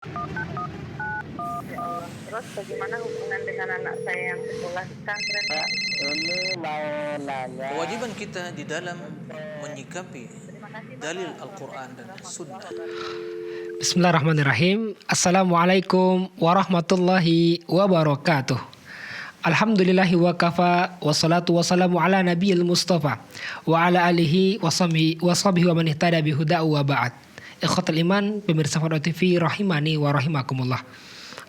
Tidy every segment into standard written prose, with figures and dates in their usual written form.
Ya Allah. Terus bagaimana hubungan dengan anak saya yang sekolah di pesantren? Pak, ini mau nanya. Kewajiban kita di dalam menyikapi Terima kasih Bapak. dalil Al-Quran dan As-Sunnah. Bismillahirrahmanirrahim. Assalamualaikum warahmatullahi wabarakatuh. Alhamdulillahi wa kafa, wassalatu wassalamu ala nabiyil mustafa wa ala alihi wa sahbihi wa man ihtada bihuda wa ba'd. Ikhwatul iman, pemirsa Fatwa TV rahimani wa rahimakumullah.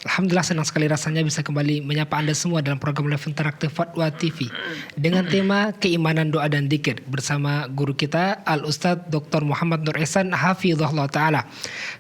Alhamdulillah, senang sekali rasanya bisa kembali menyapa Anda semua dalam program live interaktif Fatwa TV dengan tema keimanan, doa dan dzikir bersama guru kita Al Ustadz Dr. Muhammad Nur Ihsan Hafizahullah Ta'ala.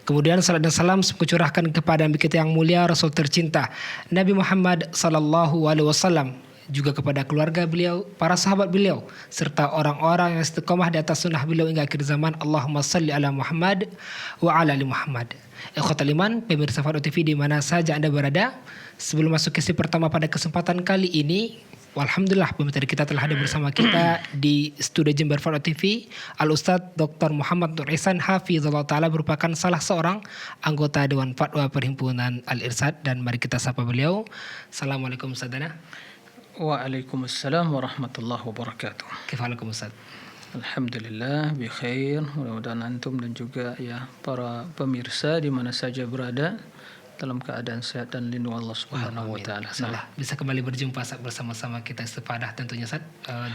Kemudian salam dan salam curahkan kepada Nabi kita yang mulia, Rasul tercinta Nabi Muhammad Sallallahu Alaihi Wasallam, juga kepada keluarga beliau, para sahabat beliau, serta orang-orang yang istiqomah di atas sunnah beliau hingga akhir zaman. Allahumma salli ala Muhammad wa ala ali Muhammad. Ikhwatul iman, pemirsa Fatwa TV di mana saja Anda berada, sebelum masuk ke sesi pertama pada kesempatan kali ini, alhamdulillah pemirsa kita telah hadir bersama kita di studio Jember Fatwa TV Al Ustadz Dr. Muhammad Nur Ihsan Hafizahullah Ta'ala, merupakan salah seorang anggota Dewan Fatwa Perhimpunan Al Irsyad, dan mari kita sapa beliau. Assalamualaikum Ustadzana. Waalaikumsalam warahmatullahi wabarakatuh. Kifalakum Ustadz. Alhamdulillah bi khair. Mudah-mudahan antum dan juga ya para pemirsa di mana saja berada dalam keadaan sehat dan lindung Allah Subhanahu wa taala. Nah, bisa kembali berjumpa bersama-sama kita istifadah tentunya Ustaz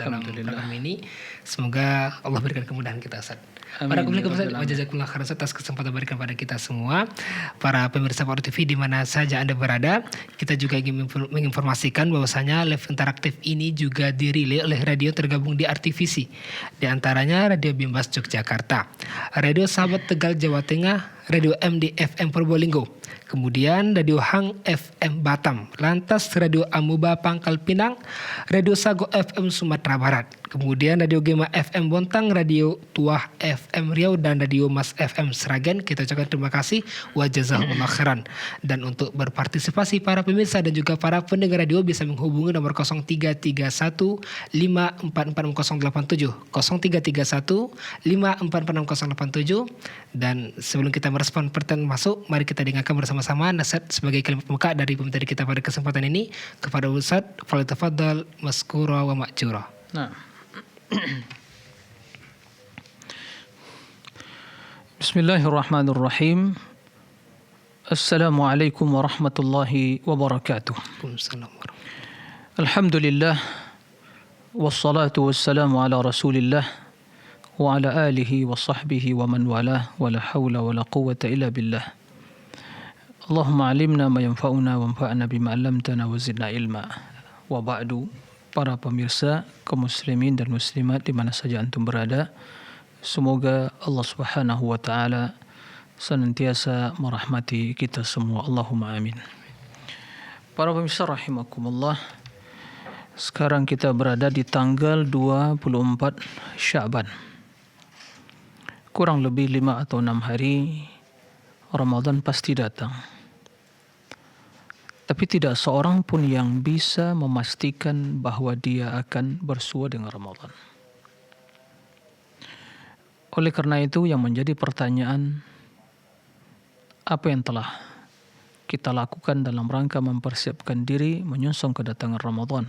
dalam program ini. Semoga Allah berikan kemudahan kita Ustaz. Para pemirsa wajazakumullah khairan atas kesempatan berikan pada kita semua, para pemirsa Fatwa TV di mana saja Anda berada. Kita juga ingin menginformasikan bahwasanya live interaktif ini juga dirilai oleh radio tergabung di RTVC. Di antaranya Radio Bimbas Yogyakarta, Radio Sahabat Tegal Jawa Tengah, Radio MD FM Probolinggo, kemudian Radio Hang FM Batam, lantas Radio Amuba Pangkal Pinang, Radio Sago FM Sumatera Barat, kemudian Radio Gema FM Bontang, Radio Tuah FM Riau, dan Radio Mas FM Sragen. Kita ucapkan terima kasih wa jazakumullah khairan. Dan untuk berpartisipasi para pemirsa dan juga para pendengar radio bisa menghubungi nomor 0331 544087 0331 544087. Dan sebelum kita merespon pertanyaan masuk, mari kita dengarkan bersama-sama nasihat sebagai kalimat pembuka dari pemateri kita pada kesempatan ini. Kepada Ustaz, falyatafaddal maskura wa ma'jura. Nah. Bismillahirrahmanirrahim. Assalamualaikum warahmatullahi wabarakatuh. Alhamdulillah, wassalatu wassalamu ala rasulillah wa ala alihi wa sahbihi wa man walah, wa la hawla wa la quwwata illa billah. Allahumma alimna ma yanfa'una wa anfa'na bima 'allamtana wa zidna ilma. Wa ba'du, para pemirsa kaum muslimin dan muslimat di mana saja antum berada, semoga Allah Subhanahu wa taala senantiasa merahmati kita semua. Allahumma amin. Para pemirsa rahimakumullah, sekarang kita berada di tanggal 24 Sya'ban. Kurang lebih 5 atau 6 hari Ramadan pasti datang. Tapi tidak seorang pun yang bisa memastikan bahwa dia akan bersua dengan Ramadan. Oleh karena itu yang menjadi pertanyaan, apa yang telah kita lakukan dalam rangka mempersiapkan diri menyongsong kedatangan Ramadan?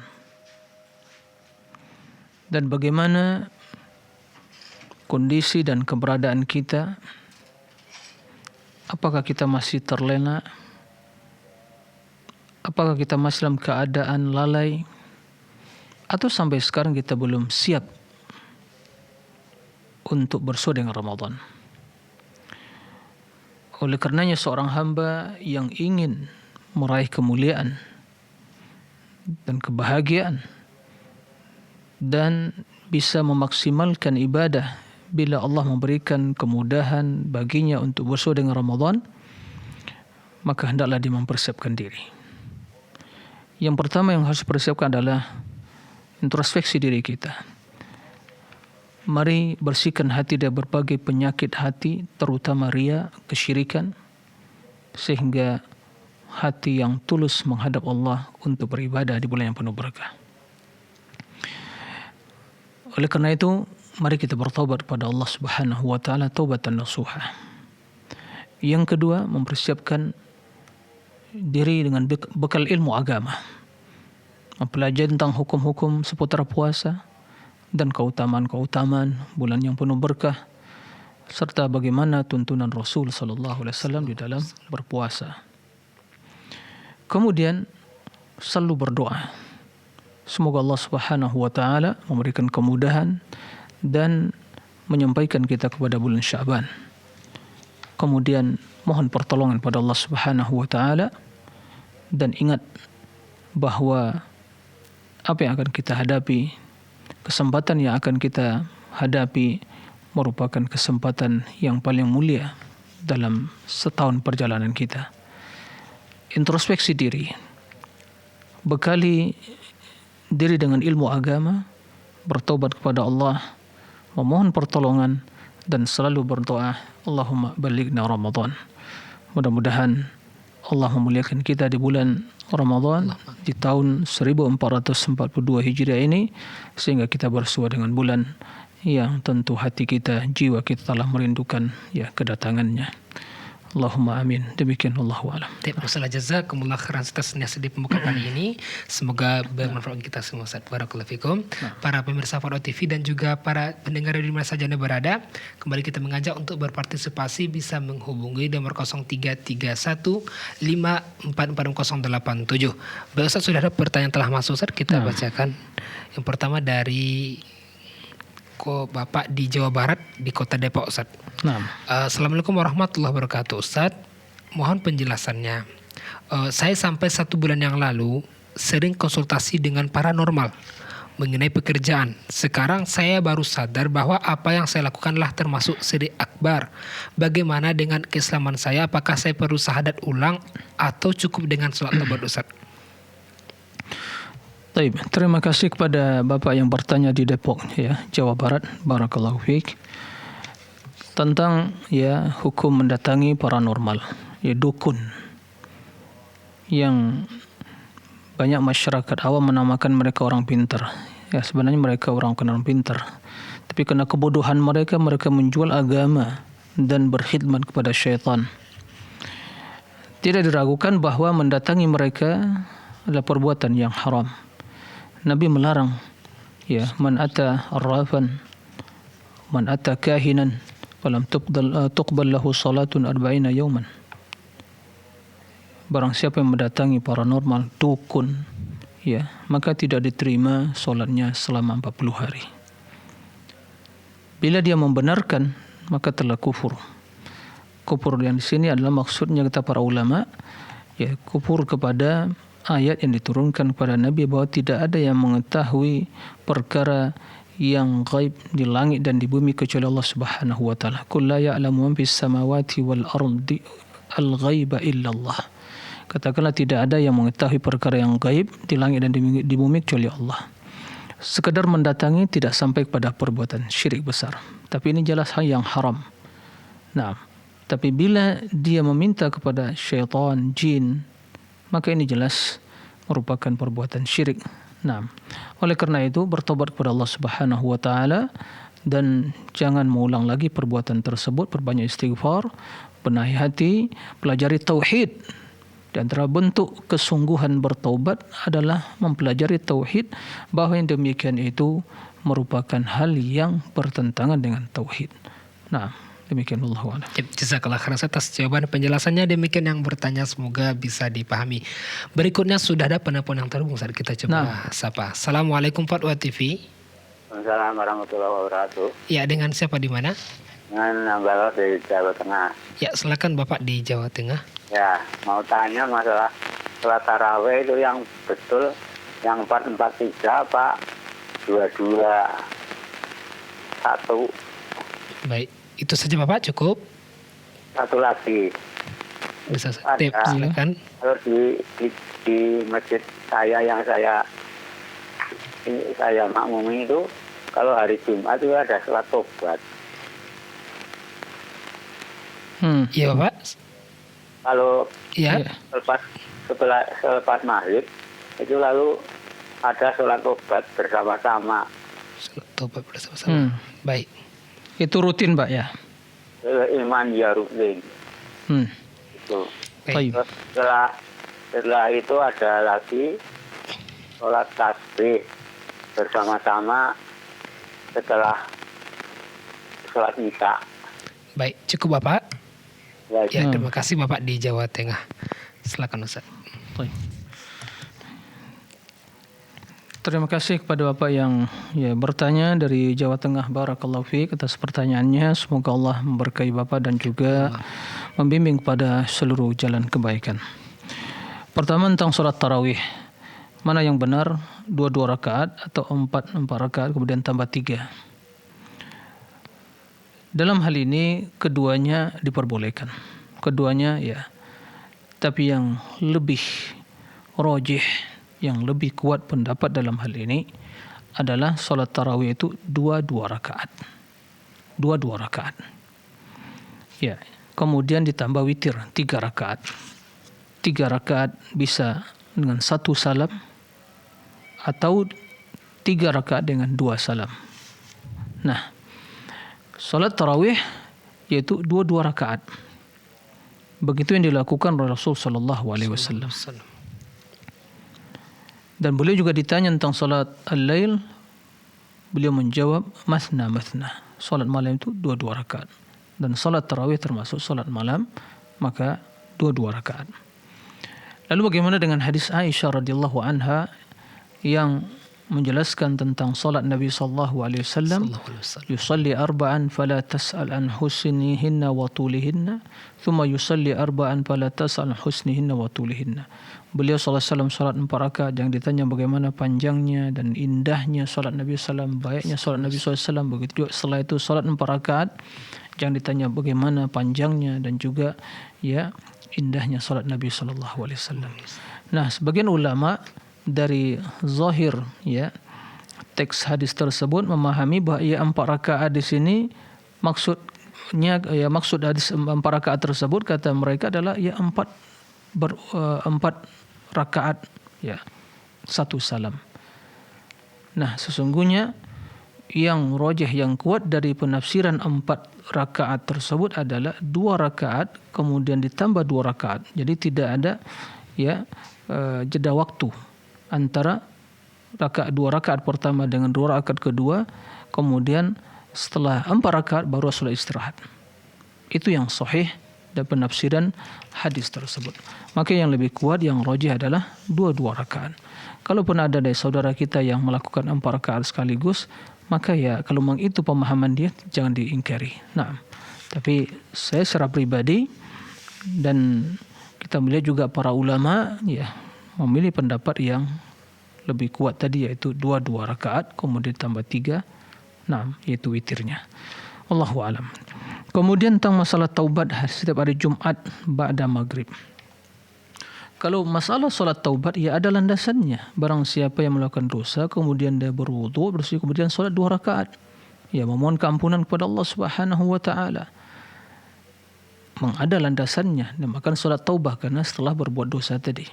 Dan bagaimana kondisi dan keberadaan kita? Apakah kita masih terlena? Apakah kita masih dalam keadaan lalai? Atau sampai sekarang kita belum siap untuk bersua dengan Ramadan? Oleh karenanya seorang hamba yang ingin meraih kemuliaan dan kebahagiaan dan bisa memaksimalkan ibadah bila Allah memberikan kemudahan baginya untuk bersua dengan Ramadan, maka hendaklah dia mempersiapkan diri. Yang pertama yang harus dipersiapkan adalah introspeksi diri kita. Mari bersihkan hati dari berbagai penyakit hati, terutama riya, kesyirikan, sehingga hati yang tulus menghadap Allah untuk beribadah di bulan yang penuh berkah. Oleh karena itu, mari kita bertaubat kepada Allah Subhanahu wa taala taubatan nasuha. Yang kedua, mempersiapkan diri dengan bekal ilmu agama. Mempelajari tentang hukum-hukum seputar puasa dan keutamaan-keutamaan bulan yang penuh berkah, serta bagaimana tuntunan Rasul sallallahu alaihi wasallam di dalam berpuasa. Kemudian selalu berdoa. Semoga Allah Subhanahu wa taala memberikan kemudahan dan menyampaikan kita kepada bulan Sya'ban. Kemudian mohon pertolongan pada Allah Subhanahu wa taala dan ingat bahwa apa yang akan kita hadapi, kesempatan yang akan kita hadapi merupakan kesempatan yang paling mulia dalam setahun perjalanan kita. Introspeksi diri, bekali diri dengan ilmu agama, bertobat kepada Allah, memohon pertolongan, dan selalu berdoa, Allahumma balighna Ramadan. Mudah-mudahan Allah memuliakan kita di bulan Ramadan di tahun 1442 Hijriah ini, sehingga kita bersua dengan bulan yang tentu hati kita, jiwa kita telah merindukan kedatangannya. Allahumma amin. Demikian wallahu a'lam. Masalah jazakumullah khairan atas nasihat di pembuka kali ini. Semoga bermanfaat kita semua. Ustaz, barakallahu fikum. Para pemirsa Faro TV dan juga para pendengar di mana saja Anda berada, kembali kita mengajak untuk berpartisipasi, bisa menghubungi nomor 0331544087. Baik Ustaz, sudah ada pertanyaan telah masuk Ustaz, kita bacakan. Yang pertama dari Bapak di Jawa Barat, di Kota Depok Ustaz. Assalamualaikum warahmatullahi wabarakatuh Ustaz. Mohon penjelasannya. Saya sampai 1 bulan yang lalu sering konsultasi dengan paranormal mengenai pekerjaan. Sekarang saya baru sadar bahwa apa yang saya lakukanlah termasuk syirik akbar. Bagaimana dengan keislaman saya? Apakah saya perlu syahadat ulang atau cukup dengan sholat taubat Ustaz? Baik, terima kasih kepada Bapak yang bertanya di Depok, Jawa Barat. Barakallahu fiik. Tentang hukum mendatangi paranormal, dukun, yang banyak masyarakat awam menamakan mereka orang pintar. Sebenarnya mereka orang pintar, tapi karena kebodohan mereka menjual agama dan berkhidmat kepada syaitan. Tidak diragukan bahwa mendatangi mereka adalah perbuatan yang haram. Nabi melarang, man ata arrafan, man ata kahinan, falam tuqbal lahu salatun 40 yawman. Barang siapa yang mendatangi paranormal, dukun, maka tidak diterima solatnya selama 40 hari. Bila dia membenarkan, maka telah kufur. Kufur yang di sini adalah maksudnya kata para ulama, kufur kepada ayat yang diturunkan kepada Nabi bahwa tidak ada yang mengetahui perkara yang gaib di langit dan di bumi kecuali Allah Subhanahu wa taala. Qul la ya'lamu man fis samawati wal ardi al-ghaiba illa Allah. Katakanlah tidak ada yang mengetahui perkara yang gaib di langit dan di bumi kecuali Allah. Sekadar mendatangi tidak sampai kepada perbuatan syirik besar, tapi ini jelas hal yang haram. Tapi bila dia meminta kepada syaitan, jin, maka ini jelas merupakan perbuatan syirik. Oleh karena itu bertobat kepada Allah Subhanahu wa taala dan jangan mengulang lagi perbuatan tersebut, perbanyak istighfar, benahi hati, pelajari tauhid. Di antara bentuk kesungguhan bertaubat adalah mempelajari tauhid, bahwa yang demikian itu merupakan hal yang bertentangan dengan tauhid. Demikian Allahu a'lam. Jazakallah khairan atas jawaban penjelasannya. Demikian yang bertanya, semoga bisa dipahami. Berikutnya sudah ada penelpon yang terhubung, saat kita coba sapa. Assalamualaikum Fatwa TV. Assalamualaikum warahmatullahi wabarakatuh. Ya, dengan siapa di mana? Dengan Nambalo di Jawa Tengah. Ya, silakan Bapak di Jawa Tengah. Ya, mau tanya masalah sholat tarawih itu yang betul yang 443 apa 221? Baik. Itu saja Bapak, cukup? Satu lagi. Bisa silakan. Kalau di masjid saya yang saya makmumi itu, kalau hari Jumat itu ada sholat tobat. Iya Bapak. Kalau selepas maghrib itu lalu ada sholat tobat bersama-sama. Sholat tobat bersama-sama. Baik. Itu rutin Pak ya? Iman ya rutin. Itu. Baik. Terus setelah itu ada lagi sholat tasbih bersama-sama setelah sholat isya. Baik, cukup Bapak. Baik. Ya, terima kasih Bapak di Jawa Tengah. Silakan Ustaz. Baik. Terima kasih kepada Bapak yang bertanya dari Jawa Tengah. Barakallahu fiik atas pertanyaannya. Semoga Allah memberkahi Bapak dan juga membimbing kepada seluruh jalan kebaikan. Pertama tentang sholat tarawih. Mana yang benar? 2 rakaat atau 4 rakaat kemudian tambah 3. Dalam hal ini keduanya diperbolehkan. Keduanya tapi yang lebih rajih, yang lebih kuat pendapat dalam hal ini adalah sholat tarawih itu 2 rakaat. 2 rakaat. Ya, kemudian ditambah witir 3 rakaat. 3 rakaat bisa dengan 1 salam atau 3 rakaat dengan 2 salam. Nah, sholat tarawih yaitu 2 rakaat. Begitu yang dilakukan oleh Rasul sallallahu alaihi wasallam. Dan beliau juga ditanya tentang salat al-lail, beliau menjawab masna. Salat malam itu 2 rakaat. Dan salat tarawih termasuk salat malam, maka 2 rakaat. Lalu bagaimana dengan hadis Aisyah radhiyallahu anha yang menjelaskan tentang salat Nabi sallallahu alaihi wasallam, yusalli arba'an fala tas'al an husnihinna wa tulihinna, thumma yusalli arba'an fala tas'al an husnihinna wa tulihinna. Beliau sallallahu alaihi wasallam salat 4 rakaat, yang ditanya bagaimana panjangnya dan indahnya salat Nabi sallallahu alaihi wasallam, baiknya salat Nabi sallallahu alaihi wasallam. Begitu juga setelah itu salat 4 rakaat, yang ditanya bagaimana panjangnya dan juga indahnya salat Nabi sallallahu alaihi wasallam. Nah, sebagian ulama dari zahir teks hadis tersebut memahami bahawa 4 rakaat di sini maksud hadis 4 rakaat tersebut kata mereka adalah 4 rakaat 1 salam. Nah, sesungguhnya yang rajih, yang kuat dari penafsiran 4 rakaat tersebut adalah 2 rakaat kemudian ditambah 2 rakaat. Jadi tidak ada jeda waktu antara 2 rakaat pertama dengan 2 rakaat kedua, kemudian setelah 4 rakaat baru sholat istirahat. Itu yang sahih dan penafsiran hadis tersebut. Maka yang lebih kuat, yang rajih adalah 2 rakaat. Kalaupun ada dari saudara kita yang melakukan 4 rakaat sekaligus, maka kalau memang itu pemahaman dia, jangan diingkari. Nah, tapi saya secara pribadi dan kita melihat juga para ulama memilih pendapat yang lebih kuat tadi, yaitu 2 rakaat kemudian tambah 3, yaitu witirnya. Wallahu alam. Kemudian tentang masalah taubat setiap hari Jumat ba'da maghrib. Kalau masalah solat taubat ada landasannya. Barang siapa yang melakukan dosa kemudian dia berwudu, bersih, kemudian solat 2 rakaat, memohon keampunan kepada Allah Subhanahu wa taala. Ada landasannya, dinamakan solat taubah karena setelah berbuat dosa tadi.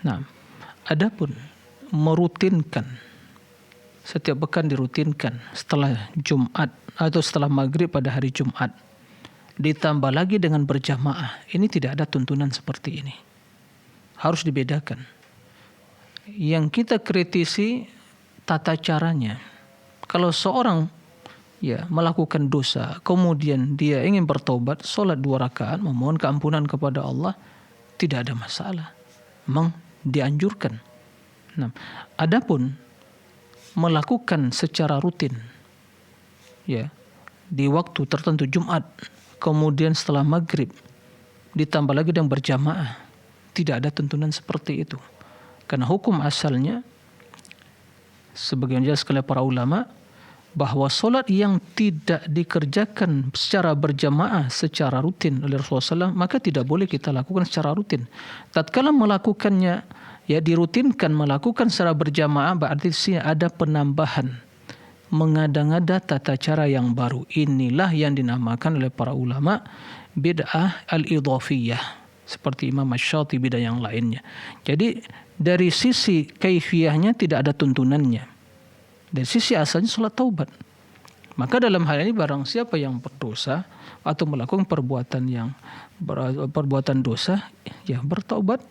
Nah, adapun merutinkan setiap pekan, dirutinkan setelah Jumat atau setelah maghrib pada hari Jumat, ditambah lagi dengan berjamaah, ini tidak ada tuntunan seperti ini. Harus dibedakan. Yang kita kritisi tata caranya. Kalau seorang melakukan dosa, kemudian dia ingin bertobat, solat 2 rakaat, memohon keampunan kepada Allah, tidak ada masalah. Memang dianjurkan. Nah, adapun melakukan secara rutin, di waktu tertentu Jumat, kemudian setelah maghrib, ditambah lagi dengan berjamaah, tidak ada tuntunan seperti itu. Karena hukum asalnya, sebagian jelaskan oleh para ulama, bahwa solat yang tidak dikerjakan secara berjamaah, secara rutin oleh Rasulullah SAW, maka tidak boleh kita lakukan secara rutin. Tatkala melakukannya, dirutinkan melakukan secara berjamaah, berarti ada penambahan, mengada-ngada tata cara yang baru. Inilah yang dinamakan oleh para ulama bid'ah al-idhafiyah, seperti Imam Asy-Syatibi dan yang lainnya. Jadi dari sisi kaifiyahnya tidak ada tuntunannya. Dari sisi asalnya salat taubat. Maka dalam hal ini barang siapa yang berdosa atau melakukan perbuatan dosa, ya bertaubat.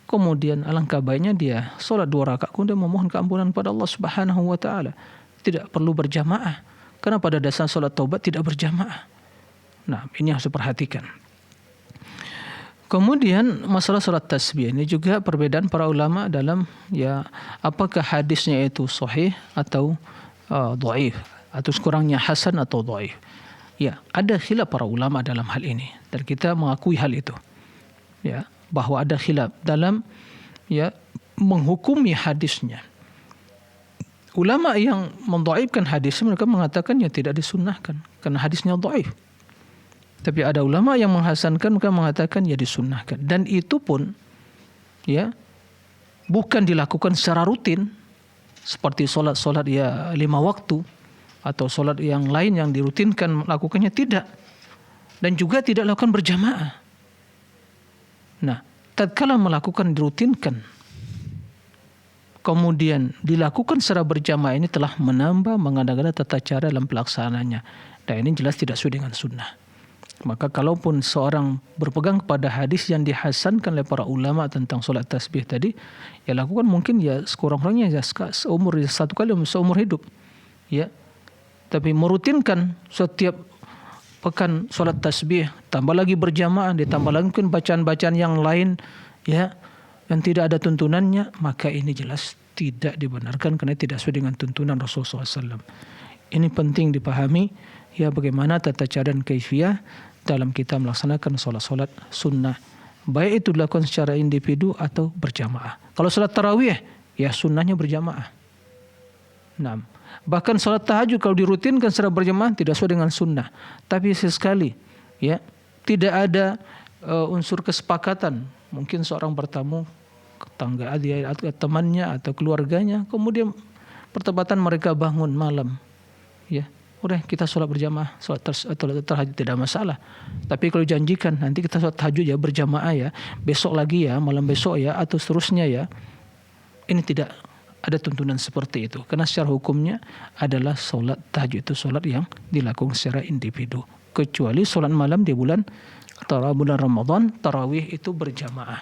Kemudian alangkah baiknya dia sholat 2 rakaat kemudian memohon keampunan pada Allah Subhanahu wa taala. Tidak perlu berjamaah. Karena pada dasar sholat taubat tidak berjamaah. Nah, ini harus diperhatikan. Kemudian masalah sholat tasbih ini juga perbedaan para ulama dalam ya apakah hadisnya itu sahih atau dhaif atau sekurangnya hasan atau dhaif. Ya, ada khilaf para ulama dalam hal ini dan kita mengakui hal itu. Ya, bahwa ada khilaf dalam ya menghukumi hadisnya. Ulama yang mendhaifkan hadis mereka mengatakan ya tidak disunnahkan karena hadisnya dhaif. Tapi ada ulama yang menghasankan mereka mengatakan ya disunnahkan dan itu pun ya bukan dilakukan secara rutin seperti solat ya 5 waktu atau solat yang lain yang dirutinkan melakukannya tidak dan juga tidak dilakukan berjamaah. Nah, tatkala melakukan dirutinkan kemudian dilakukan secara berjamaah ini telah menambah mengada-ngada tata cara dalam pelaksanaannya dan ini jelas tidak sesuai dengan sunnah. Maka kalaupun seorang berpegang kepada hadis yang dihasankan oleh para ulama tentang solat tasbih tadi, ya lakukan mungkin ya sekurang-kurangnya ya seumur 1 kali seumur hidup. Ya. Tapi merutinkan setiap pekan solat tasbih, tambah lagi berjamaah, ditambah lagi mungkin bacaan-bacaan yang lain ya yang tidak ada tuntunannya, maka ini jelas tidak dibenarkan karena tidak sesuai dengan tuntunan Rasulullah SAW. Ini penting dipahami ya bagaimana tata cara dan kaifiyah dalam kita melaksanakan solat-solat sunnah, baik itu dilakukan secara individu atau berjamaah. Kalau solat tarawih ya sunnahnya berjamaah. Nah, bahkan solat tahajud kalau dirutinkan secara berjamaah tidak sesuai dengan sunnah. Tapi sesekali ya tidak ada unsur kesepakatan. Mungkin seorang bertamu tetangga dia atau temannya atau keluarganya, kemudian pertempatan mereka bangun malam, ya udah kita sholat berjamaah, sholat tahajud tidak masalah. Tapi kalau janjikan nanti kita sholat tahajud ya berjamaah ya, besok lagi ya, malam besok ya, atau seterusnya ya, ini tidak ada tuntunan seperti itu. Karena secara hukumnya adalah sholat tahajud itu sholat yang dilakukan secara individu. Kecuali sholat malam di bulan Ramadan, tarawih itu berjamaah.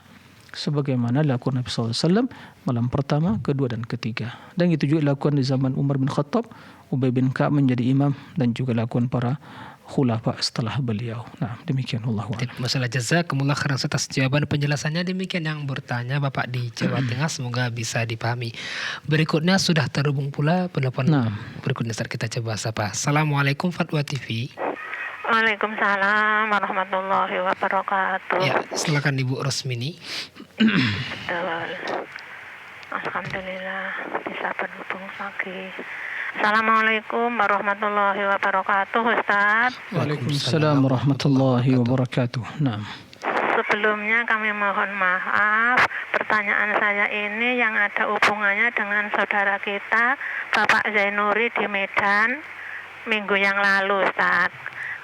Sebagaimana dilakukan Nabi SAW malam pertama, kedua dan ketiga. Dan itu juga dilakukan di zaman Umar bin Khattab, Ubay bin Ka'ab menjadi imam dan juga dilakukan para khulafa setelah beliau. Nah, demikian Allah. Masalah jazakumullah khairan atas jawaban penjelasannya. Demikian yang bertanya Bapak di Jawa Tengah, semoga bisa dipahami. Berikutnya sudah terhubung pula penelpon berikutnya, Ustaz, kita coba sapa. Assalamualaikum Fatwa TV. Waalaikumsalam warahmatullahi wabarakatuh. Ya, silakan Ibu Rosmini. Betul. Alhamdulillah bisa berhubung lagi. Assalamualaikum warahmatullahi wabarakatuh, Ustaz. Waalaikumsalam warahmatullahi wabarakatuh. Nah. Sebelumnya kami mohon maaf, pertanyaan saya ini yang ada hubungannya dengan saudara kita, Bapak Zainuri di Medan, minggu yang lalu, Ustaz.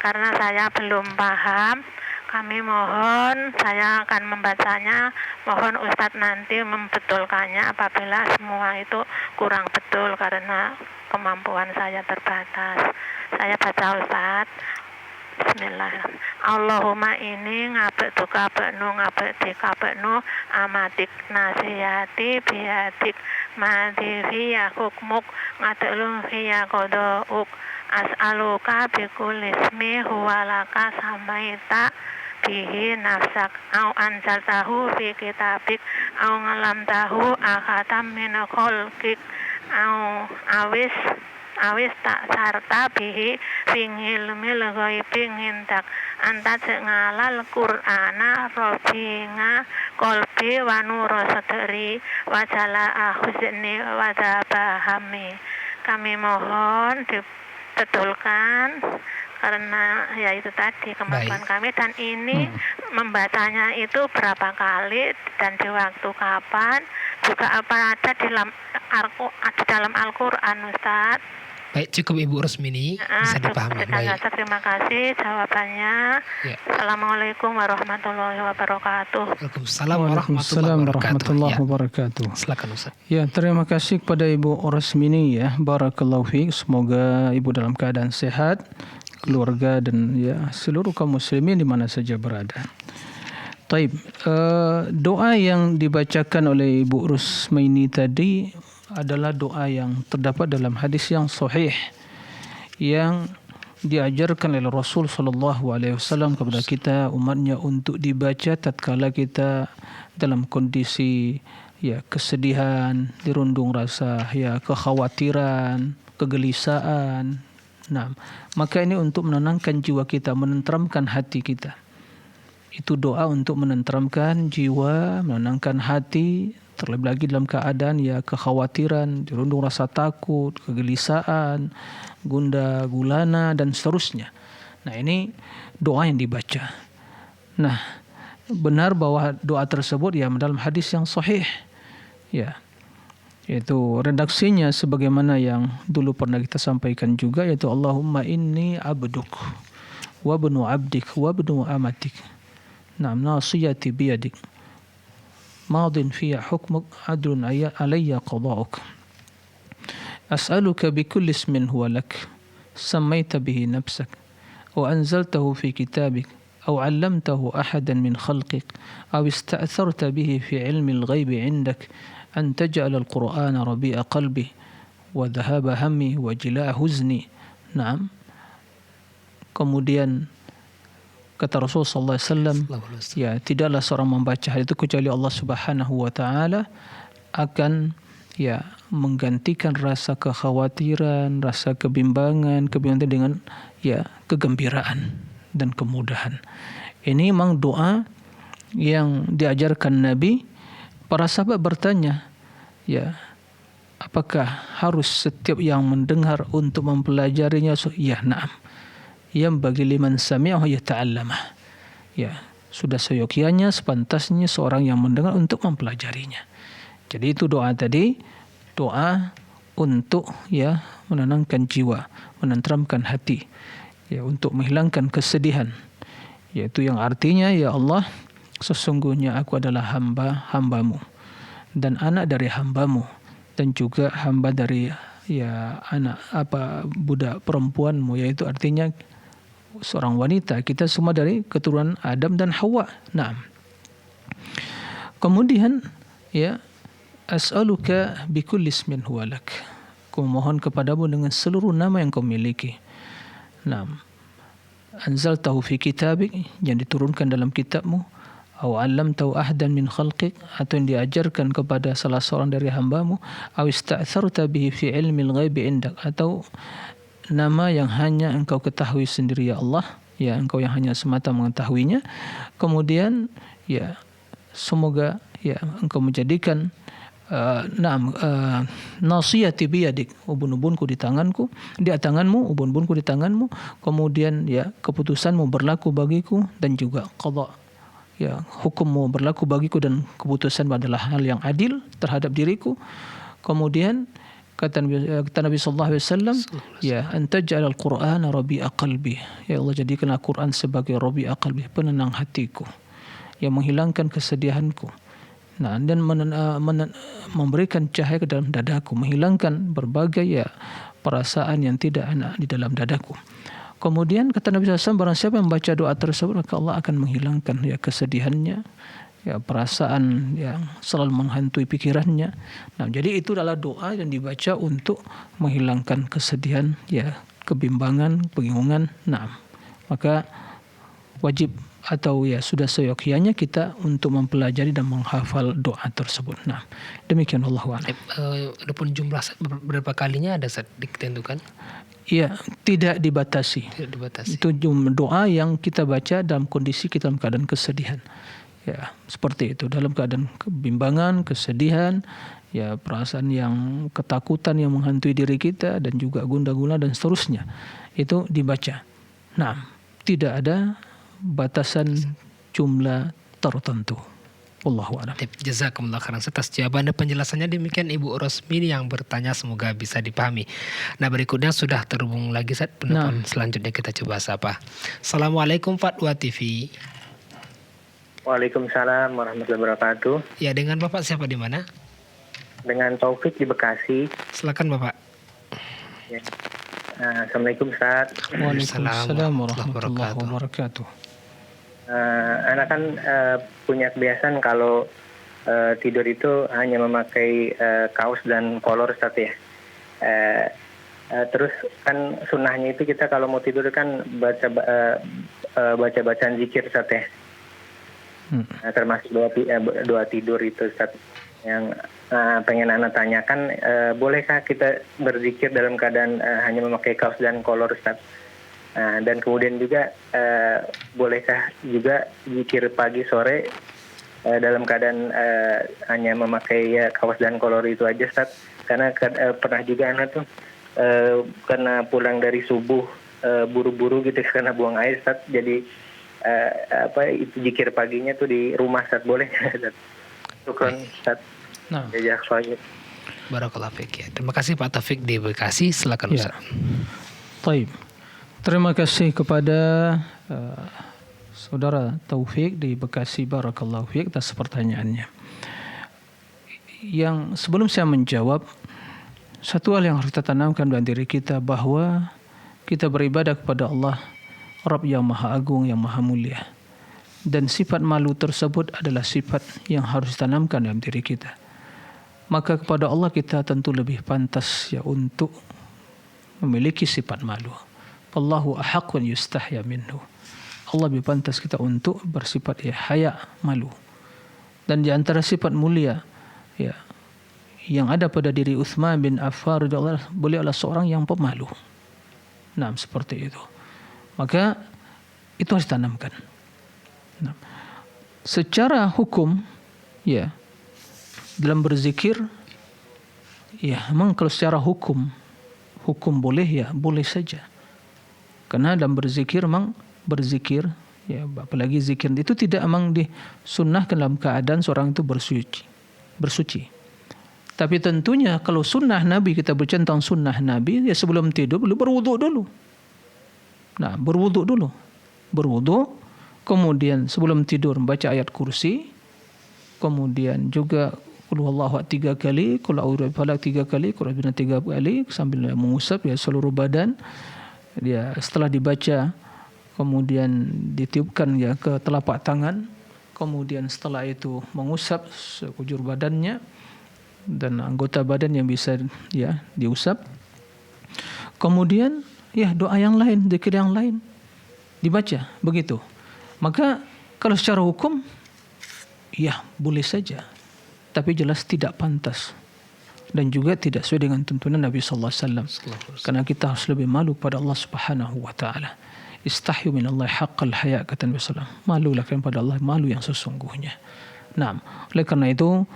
Karena saya belum paham, kami mohon, saya akan membacanya, mohon Ustadz nanti membetulkannya apabila semua itu kurang betul karena kemampuan saya terbatas. Saya baca, Ustadz. Bismillahirrahmanirrahim. Allahumma ini ngabek duka beknu ngabek dika beknu amadik nasihati bihadik mati fiya hukmuk ngadilum fiya kodouk as'aluka bikul ismi huwalaka samaita bihi nafsak au anjaltahu fi kitabik au ngalamtahu akhatam min kholkik au awis tak sarta bihi fingil mil ghaibi ngindak anta ngalal qur'ana robinga kolbi wa nura sadri wa jala huzni wa dabahami. Kami mohon dibetulkan karena ya itu tadi kemampuan kami, dan ini membacanya itu berapa kali dan di waktu kapan, juga apa ada di dalam Al-Quran, Ustaz. Baik, cukup Ibu Rusmini, bisa dipahami. Baik. Terima kasih jawabannya. Ya. Assalamualaikum warahmatullahi wabarakatuh. Waalaikumsalam warahmatullahi wabarakatuh. Silakan Ustaz. Ya, terima kasih kepada Ibu Rusmini ya. Barakallahu fiik. Semoga Ibu dalam keadaan sehat, keluarga dan ya seluruh kaum muslimin di mana saja berada. Taib, doa yang dibacakan oleh Ibu Rusmini tadi adalah doa yang terdapat dalam hadis yang sahih yang diajarkan oleh Rasul sallallahu alaihi wasallam kepada kita umatnya untuk dibaca tatkala kita dalam kondisi ya kesedihan, dirundung rasa ya kekhawatiran, kegelisahan. Nah, maka ini untuk menenangkan jiwa kita, menenteramkan hati kita. Itu doa untuk menenteramkan jiwa, menenangkan hati, terlebih lagi dalam keadaan ya kekhawatiran, dirundung rasa takut, kegelisahan, gundah gulana dan seterusnya. Nah, ini doa yang dibaca. Nah, benar bahwa doa tersebut ya dalam hadis yang sahih. Ya. Yaitu redaksinya sebagaimana yang dulu pernah kita sampaikan juga, yaitu Allahumma inni abduk wa ibnu abdik wa ibnu amatik. Naam, nasiyati biyadik. ماض في حكمك عدل علي قضاؤك أسألك بكل اسم هو لك سميت به نفسك وأنزلته في كتابك أو علمته أحدا من خلقك أو استأثرت به في علم الغيب عندك أن تجعل القرآن ربيع قلبي وذهاب همي وجلاء حزني. Naam. Kemudian kata Rasul sallallahu alaihi wasallam, ya tidaklah seorang membaca hal itu kecuali Allah Subhanahu wa taala akan ya menggantikan rasa kekhawatiran, rasa kebimbangan dengan ya kegembiraan dan kemudahan. Ini memang doa yang diajarkan Nabi. Para sahabat bertanya, ya apakah harus setiap yang mendengar untuk mempelajarinya? Ya, na'am. Yang bagi liman sami'ahu yata'allamah. Ya, sudah seyogyanya, sepantasnya seorang yang mendengar untuk mempelajarinya. Jadi itu doa tadi, doa untuk ya menenangkan jiwa, menenteramkan hati, ya untuk menghilangkan kesedihan. Yaitu yang artinya, ya Allah, sesungguhnya aku adalah hamba-hambamu dan anak dari hambamu dan juga hamba dari ya budak perempuanmu, yaitu artinya seorang wanita, kita semua dari keturunan Adam dan Hawa. Naam. Kemudian ya as'aluka bikulli ismin huwa lak. Aku mohon kepadamu dengan seluruh nama yang kau miliki. Naam. Anzaltahu fi kitabik, yang diturunkan dalam kitabmu, atau 'allamtahu ahdan min khalqik, atau yang diajarkan kepada salah seorang dari hambamu, atau ista'tharta bihi fi ilmil ghaibi indak, atau nama yang hanya engkau ketahui sendiri ya Allah, ya engkau yang hanya semata mengetahuinya. Kemudian ya semoga ya engkau menjadikan nasiyati biyadik, ubun-ubunku di tanganku, di tanganmu, ubun-ubunku di tanganmu. Kemudian ya keputusanmu berlaku bagiku dan juga qada, ya hukummu berlaku bagiku dan keputusan adalah hal yang adil terhadap diriku. Kemudian kata Nabi sallallahu alaihi wasallam, ya antaj'al al-Qur'ana rabi'a qalbi. Ya Allah, jadikanlah Quran sebagai rabi'a qalbi, penenang hatiku, yang menghilangkan kesedihanku. Nah, dan memberikan cahaya ke dalam dadaku, menghilangkan berbagai ya perasaan yang tidak enak di dalam dadaku. Kemudian kata Nabi SAW, barang siapa yang membaca doa tersebut, maka Allah akan menghilangkan ya kesedihannya, ya perasaan yang selalu menghantui pikirannya. Nah, jadi itu adalah doa yang dibaca untuk menghilangkan kesedihan, ya kebimbangan, kebingungan. Nah, maka wajib atau ya sudah seyogyanya kita untuk mempelajari dan menghafal doa tersebut. Nah, demikian Allah. Adapun jumlah berapa kalinya ada ditentukan? Ya, tidak dibatasi. Tidak dibatasi. Itu doa yang kita baca dalam kondisi kita dalam keadaan kesedihan. Ya, seperti itu, dalam keadaan kebimbangan, kesedihan, ya perasaan yang ketakutan yang menghantui diri kita dan juga gundah gulana dan seterusnya. Itu dibaca. Nah, tidak ada batasan jumlah tertentu. Wallahu a'lam. Jazakumullah khairan atas jawaban dan penjelasannya. Demikian Ibu Rosmini yang bertanya, semoga bisa dipahami. Nah, berikutnya sudah terhubung lagi Ustaz. Penelpon selanjutnya kita coba sapa. Assalamualaikum Fatwa TV. Waalaikumsalam warahmatullahi wabarakatuh. Ya, dengan Bapak siapa di mana? Dengan Taufik di Bekasi. Silakan Bapak. Ya. Assalamualaikum Ustaz. Waalaikumsalam warahmatullahi wabarakatuh. Anak kan punya kebiasaan kalau tidur itu hanya memakai kaos dan kolor Ustaz ya. Terus kan sunnahnya itu kita kalau mau tidur kan baca bacaan zikir Ustaz ya. Termasuk doa tidur itu Ustaz. Yang pengen anak tanyakan, bolehkah kita berzikir dalam keadaan hanya memakai kaos dan kolor Ustaz? Dan kemudian juga bolehkah juga zikir pagi sore dalam keadaan hanya memakai kaos dan kolor itu aja Ustaz? Karena pernah juga anak tuh karena pulang dari subuh buru-buru gitu karena buang air Ustaz, jadi itu zikir paginya tuh di rumah Ustaz, boleh Ustaz? Syukran Ustaz. Nah. Barakallahu fiik ya. Terima kasih Pak Taufik di Bekasi. Silakan Ustaz. Baik. Terima kasih kepada saudara Taufik di Bekasi. Barakallahu fiik atas pertanyaannya. Yang sebelum saya menjawab, satu hal yang harus kita tanamkan dalam diri kita bahwa kita beribadah kepada Allah, Rabb yang Maha Agung, yang Maha Mulia. Dan sifat malu tersebut adalah sifat yang harus ditanamkan dalam diri kita. Maka kepada Allah kita tentu lebih pantas ya untuk memiliki sifat malu. Allahu ahaqqun yustahya minhu. Allah lebih pantas kita untuk bersifat ya haya, malu. Dan di antara sifat mulia ya yang ada pada diri Utsman bin Affan radhiyallahu, beliau adalah seorang yang pemalu. Nah, seperti itu. Maka itu harus ditanamkan. Nah, secara hukum ya dalam berzikir ya memang kalau secara hukum boleh ya boleh saja. Karena dalam berzikir memang berzikir ya, apalagi zikir itu tidak memang disunnahkan dalam keadaan seorang itu bersuci. Tapi tentunya kalau sunnah Nabi, kita berbicara tentang sunnah Nabi, ya sebelum tidur perlu berwuduk dulu. Nah, berwuduk dulu. Berwuduk, kemudian sebelum tidur membaca ayat kursi, kemudian juga Qul huwallahu ahad 3 kali, Qul a'udzu birabbil falaq 3 kali, Qul a'udzu 3 kali sambil mengusap ya seluruh badan. Dia setelah dibaca kemudian ditiupkan ya ke telapak tangan, kemudian setelah itu mengusap sekujur badannya dan anggota badan yang bisa ya diusap. Kemudian ya doa yang lain, zikir yang lain dibaca begitu. Maka kalau secara hukum ya boleh saja, tapi jelas tidak pantas dan juga tidak sesuai dengan tuntunan Nabi sallallahu alaihi wasallam. Karena kita harus lebih malu kepada Allah Subhanahu wa taala. Istahyu minallahi haqqal haya, kata Nabi sallallahu alaihi wasallam. Malulah kepada Allah, malu yang sesungguhnya. Nah, oleh karena itu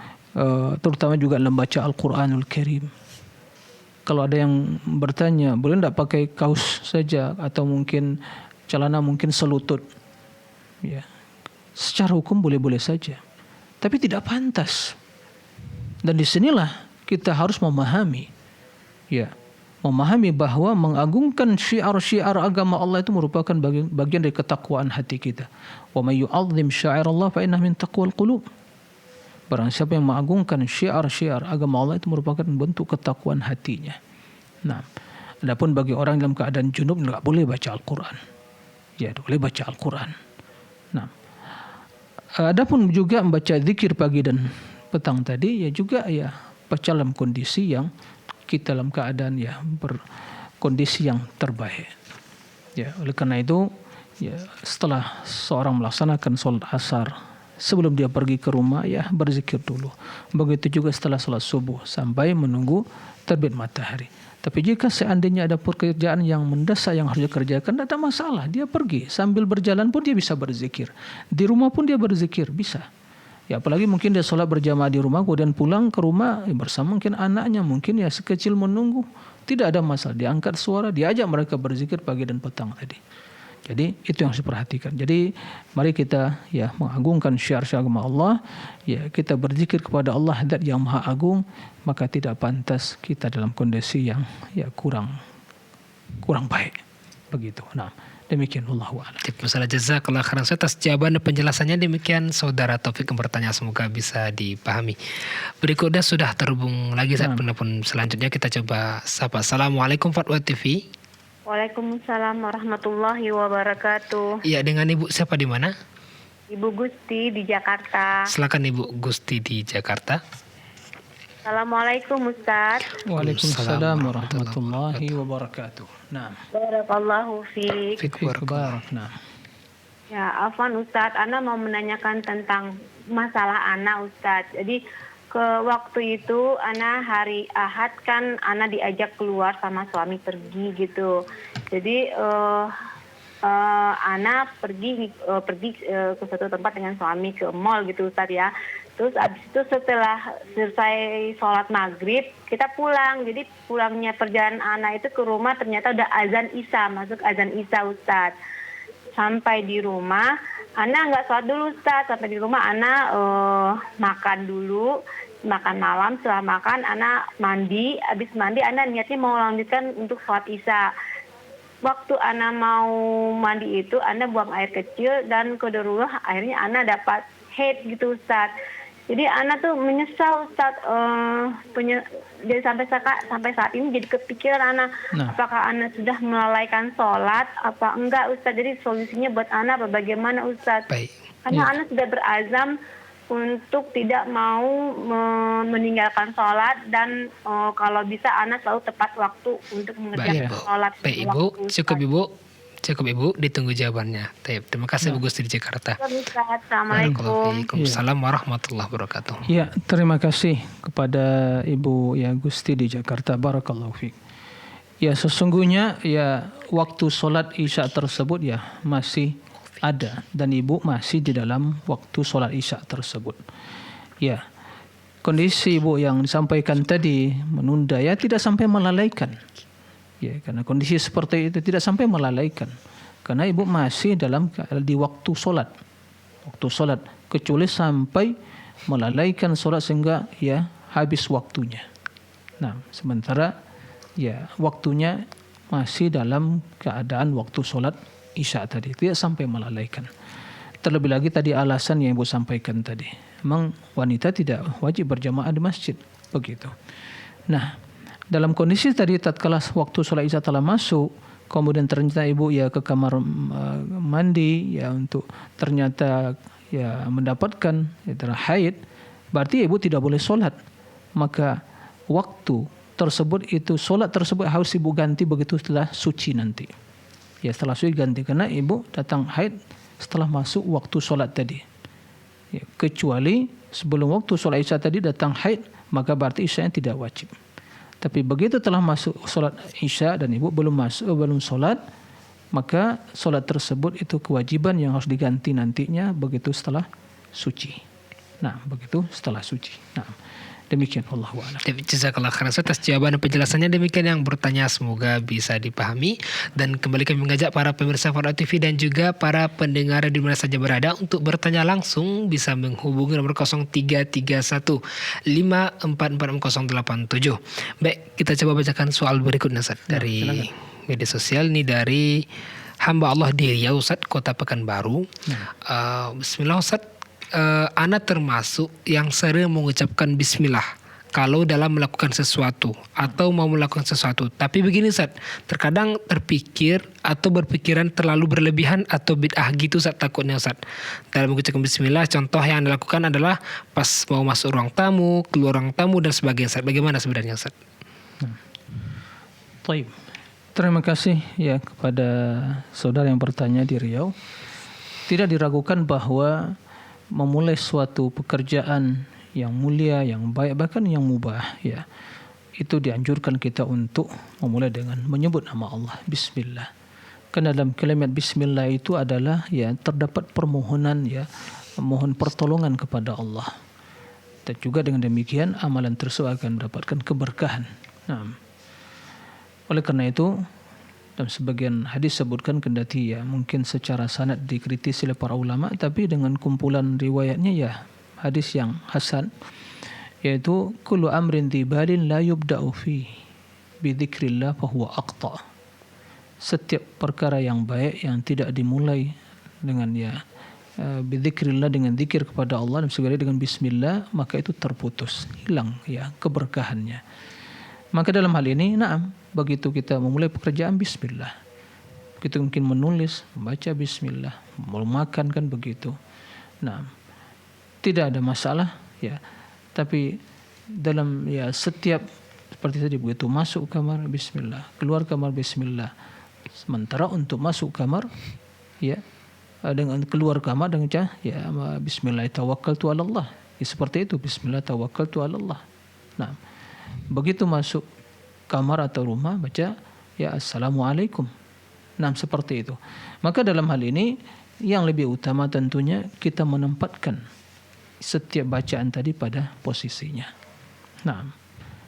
terutama juga dalam baca Al-Qur'anul Karim. Kalau ada yang bertanya, boleh enggak pakai kaos saja atau mungkin celana mungkin selutut? Ya. Secara hukum boleh-boleh saja. Tapi tidak pantas. Dan disinilah kita harus memahami bahwa mengagungkan syiar-syiar agama Allah itu merupakan bagian dari ketakwaan hati kita. Wa may yu'azzim sya'airallah fa innahu min taqwal qulub. Barang siapa yang mengagungkan syiar-syiar agama Allah itu merupakan bentuk ketakwaan hatinya. Nah, adapun bagi orang dalam keadaan junub enggak boleh baca Al-Qur'an. Ya, boleh baca Al-Qur'an. Nah, adapun juga membaca zikir pagi dan petang tadi ya juga ya dalam kondisi yang kita dalam keadaan ya berkondisi yang terbaik. Ya, oleh karena itu ya setelah seorang melaksanakan sholat asar, sebelum dia pergi ke rumah ya berzikir dulu. Begitu juga setelah sholat subuh sampai menunggu terbit matahari. Tapi jika seandainya ada pekerjaan yang mendesak yang harus dikerjakan, tidak ada masalah. Dia pergi sambil berjalan pun dia bisa berzikir. Di rumah pun dia berzikir bisa. Ya, apalagi mungkin dia sholat berjamaah di rumah, kemudian pulang ke rumah bersama mungkin anaknya, mungkin ya sekecil menunggu. Tidak ada masalah. Diangkat suara, diajak mereka berzikir pagi dan petang tadi. Jadi itu yang harus diperhatikan. Jadi mari kita ya mengagungkan syiar-syiar agama Allah, ya kita berzikir kepada Allah Zat yang Maha Agung, maka tidak pantas kita dalam kondisi yang ya kurang baik. Begitu. Nah, demikian wallahu a'lam. Masalah jazakallah khairan atas jawaban dan penjelasannya. Demikian saudara Taufik yang bertanya, semoga bisa dipahami. Berikutnya sudah terhubung lagi saat penelpon selanjutnya, kita coba sapa. Assalamualaikum Fatwa TV. Waalaikumsalam warahmatullahi wabarakatuh. Iya, dengan Ibu siapa di mana? Ibu Gusti di Jakarta. Silakan Ibu Gusti di Jakarta. Assalamualaikum Ustaz. Waalaikumsalam warahmatullahi wabarakatuh. Nah, Barakallahu fiik. barak. Nah. Ya, afwan Ustaz, Ana mau menanyakan tentang masalah Ana Ustaz. Jadi ke waktu itu Ana hari Ahad kan Ana diajak keluar sama suami pergi gitu. Jadi Ana pergi ke suatu tempat dengan suami ke mall gitu Ustaz ya. Terus abis itu setelah selesai sholat maghrib kita pulang. Jadi pulangnya perjalanan Ana itu ke rumah ternyata udah azan Isya, masuk azan Isya Ustaz. Sampai di rumah Ana nggak sholat dulu Ustaz. Sampai di rumah Ana makan dulu, makan malam. Setelah makan Ana mandi. Abis mandi Ana niatnya mau lanjutkan untuk sholat Isya. Waktu Ana mau mandi itu Ana buang air kecil dan qadarullah akhirnya Ana dapat haid gitu Ustaz. Jadi Ana tuh menyesal Ustaz, jadi sampai saat ini jadi kepikiran Ana, apakah Ana sudah melalaikan sholat apa enggak Ustaz. Jadi solusinya buat Ana apa bagaimana Ustaz? Baik. Karena Ana sudah berazam untuk tidak mau meninggalkan sholat dan kalau bisa Ana selalu tepat waktu untuk mengerjakan sholat. Baik Ibu, cukup Ibu, ditunggu jawabannya. Terima kasih Bu Gusti di Jakarta. Assalamualaikum. Waalaikumsalam warahmatullahi wabarakatuh. Ya, terima kasih kepada Ibu ya Gusti di Jakarta. Barakallahu fiik. Ya, sesungguhnya ya waktu sholat Isya tersebut ya masih ada dan Ibu masih di dalam waktu sholat Isya tersebut. Ya, kondisi Ibu yang disampaikan tadi menunda ya tidak sampai melalaikan. Ya, karena kondisi seperti itu tidak sampai melalaikan. Karena Ibu masih di waktu sholat. Waktu sholat. Kecuali sampai melalaikan sholat sehingga ya habis waktunya. Nah, sementara ya waktunya masih dalam keadaan waktu sholat Isya tadi. Tidak sampai melalaikan. Terlebih lagi tadi alasan yang Ibu sampaikan tadi. Memang wanita tidak wajib berjamaah di masjid. Begitu. Nah, dalam kondisi tadi tatkala waktu sholat Isya telah masuk, kemudian ternyata Ibu ya ke kamar mandi ya untuk ternyata ya mendapatkan ya haid, berarti Ibu tidak boleh sholat. Maka waktu tersebut itu sholat tersebut harus Ibu ganti begitu setelah suci nanti. Ya setelah suci ganti karena Ibu datang haid setelah masuk waktu sholat tadi. Ya, kecuali sebelum waktu sholat Isya tadi datang haid, maka berarti Isyanya tidak wajib. Tapi begitu telah masuk sholat Isya dan Ibu belum sholat, maka sholat tersebut itu kewajiban yang harus diganti nantinya begitu setelah suci. Nah, begitu setelah suci. Nah, demikian wallahu a'lam. Jazakallah khairan atas jawaban dan penjelasannya. Demikian yang bertanya, semoga bisa dipahami. Dan kembali kami mengajak para pemirsa Fatwa TV dan juga para pendengar di mana saja berada untuk bertanya langsung bisa menghubungi nomor 0331 544087. Baik, kita coba bacakan soal berikutnya Ustaz dari media sosial ini dari hamba Allah di Riau Ustaz, Kota Pekanbaru. Bismillah Ustaz. Ana termasuk yang sering mengucapkan bismillah kalau dalam melakukan sesuatu atau mau melakukan sesuatu. Tapi begini Ustaz, terkadang terpikir atau berpikiran terlalu berlebihan atau bid'ah gitu Ustaz, takutnya Ustaz. Dalam mengucapkan bismillah, contoh yang dilakukan adalah pas mau masuk ruang tamu, keluar ruang tamu dan sebagainya Ustaz. Bagaimana sebenarnya Ustaz? Baik. Terima kasih ya kepada saudara yang bertanya di Riau. Tidak diragukan bahwa memulai suatu pekerjaan yang mulia, yang baik, bahkan yang mubah ya, itu dianjurkan kita untuk memulai dengan menyebut nama Allah, bismillah. Karena dalam kalimat bismillah itu adalah ya terdapat permohonan ya, mohon pertolongan kepada Allah. Dan juga dengan demikian amalan tersebut akan mendapatkan keberkahan. Nah, oleh karena itu Dan sebagian hadis sebutkan kendati ya mungkin secara sanad dikritisi oleh para ulama, tapi dengan kumpulan riwayatnya ya hadis yang hasan, yaitu kullu amrin tibalin la yubda'u fi bi dzikrillah fa huwa aqta. Setiap perkara yang baik yang tidak dimulai dengan bi dzikrillah, dengan zikir kepada Allah, dan segala dengan bismillah, maka itu terputus, hilang ya keberkahannya. Maka dalam hal ini, begitu kita memulai pekerjaan bismillah. Kita mungkin menulis, membaca bismillah, mau makan kan begitu. Tidak ada masalah ya. Tapi dalam setiap seperti tadi, begitu masuk kamar bismillah, keluar kamar bismillah. Sementara untuk masuk kamar dengan keluar kamar dengan bismillah tawakkaltu 'ala Allah. Seperti itu, bismillah tawakkaltu 'ala Allah. Begitu masuk kamar atau rumah baca assalamualaikum. Seperti itu. Maka dalam hal ini yang lebih utama tentunya kita menempatkan setiap bacaan tadi pada posisinya.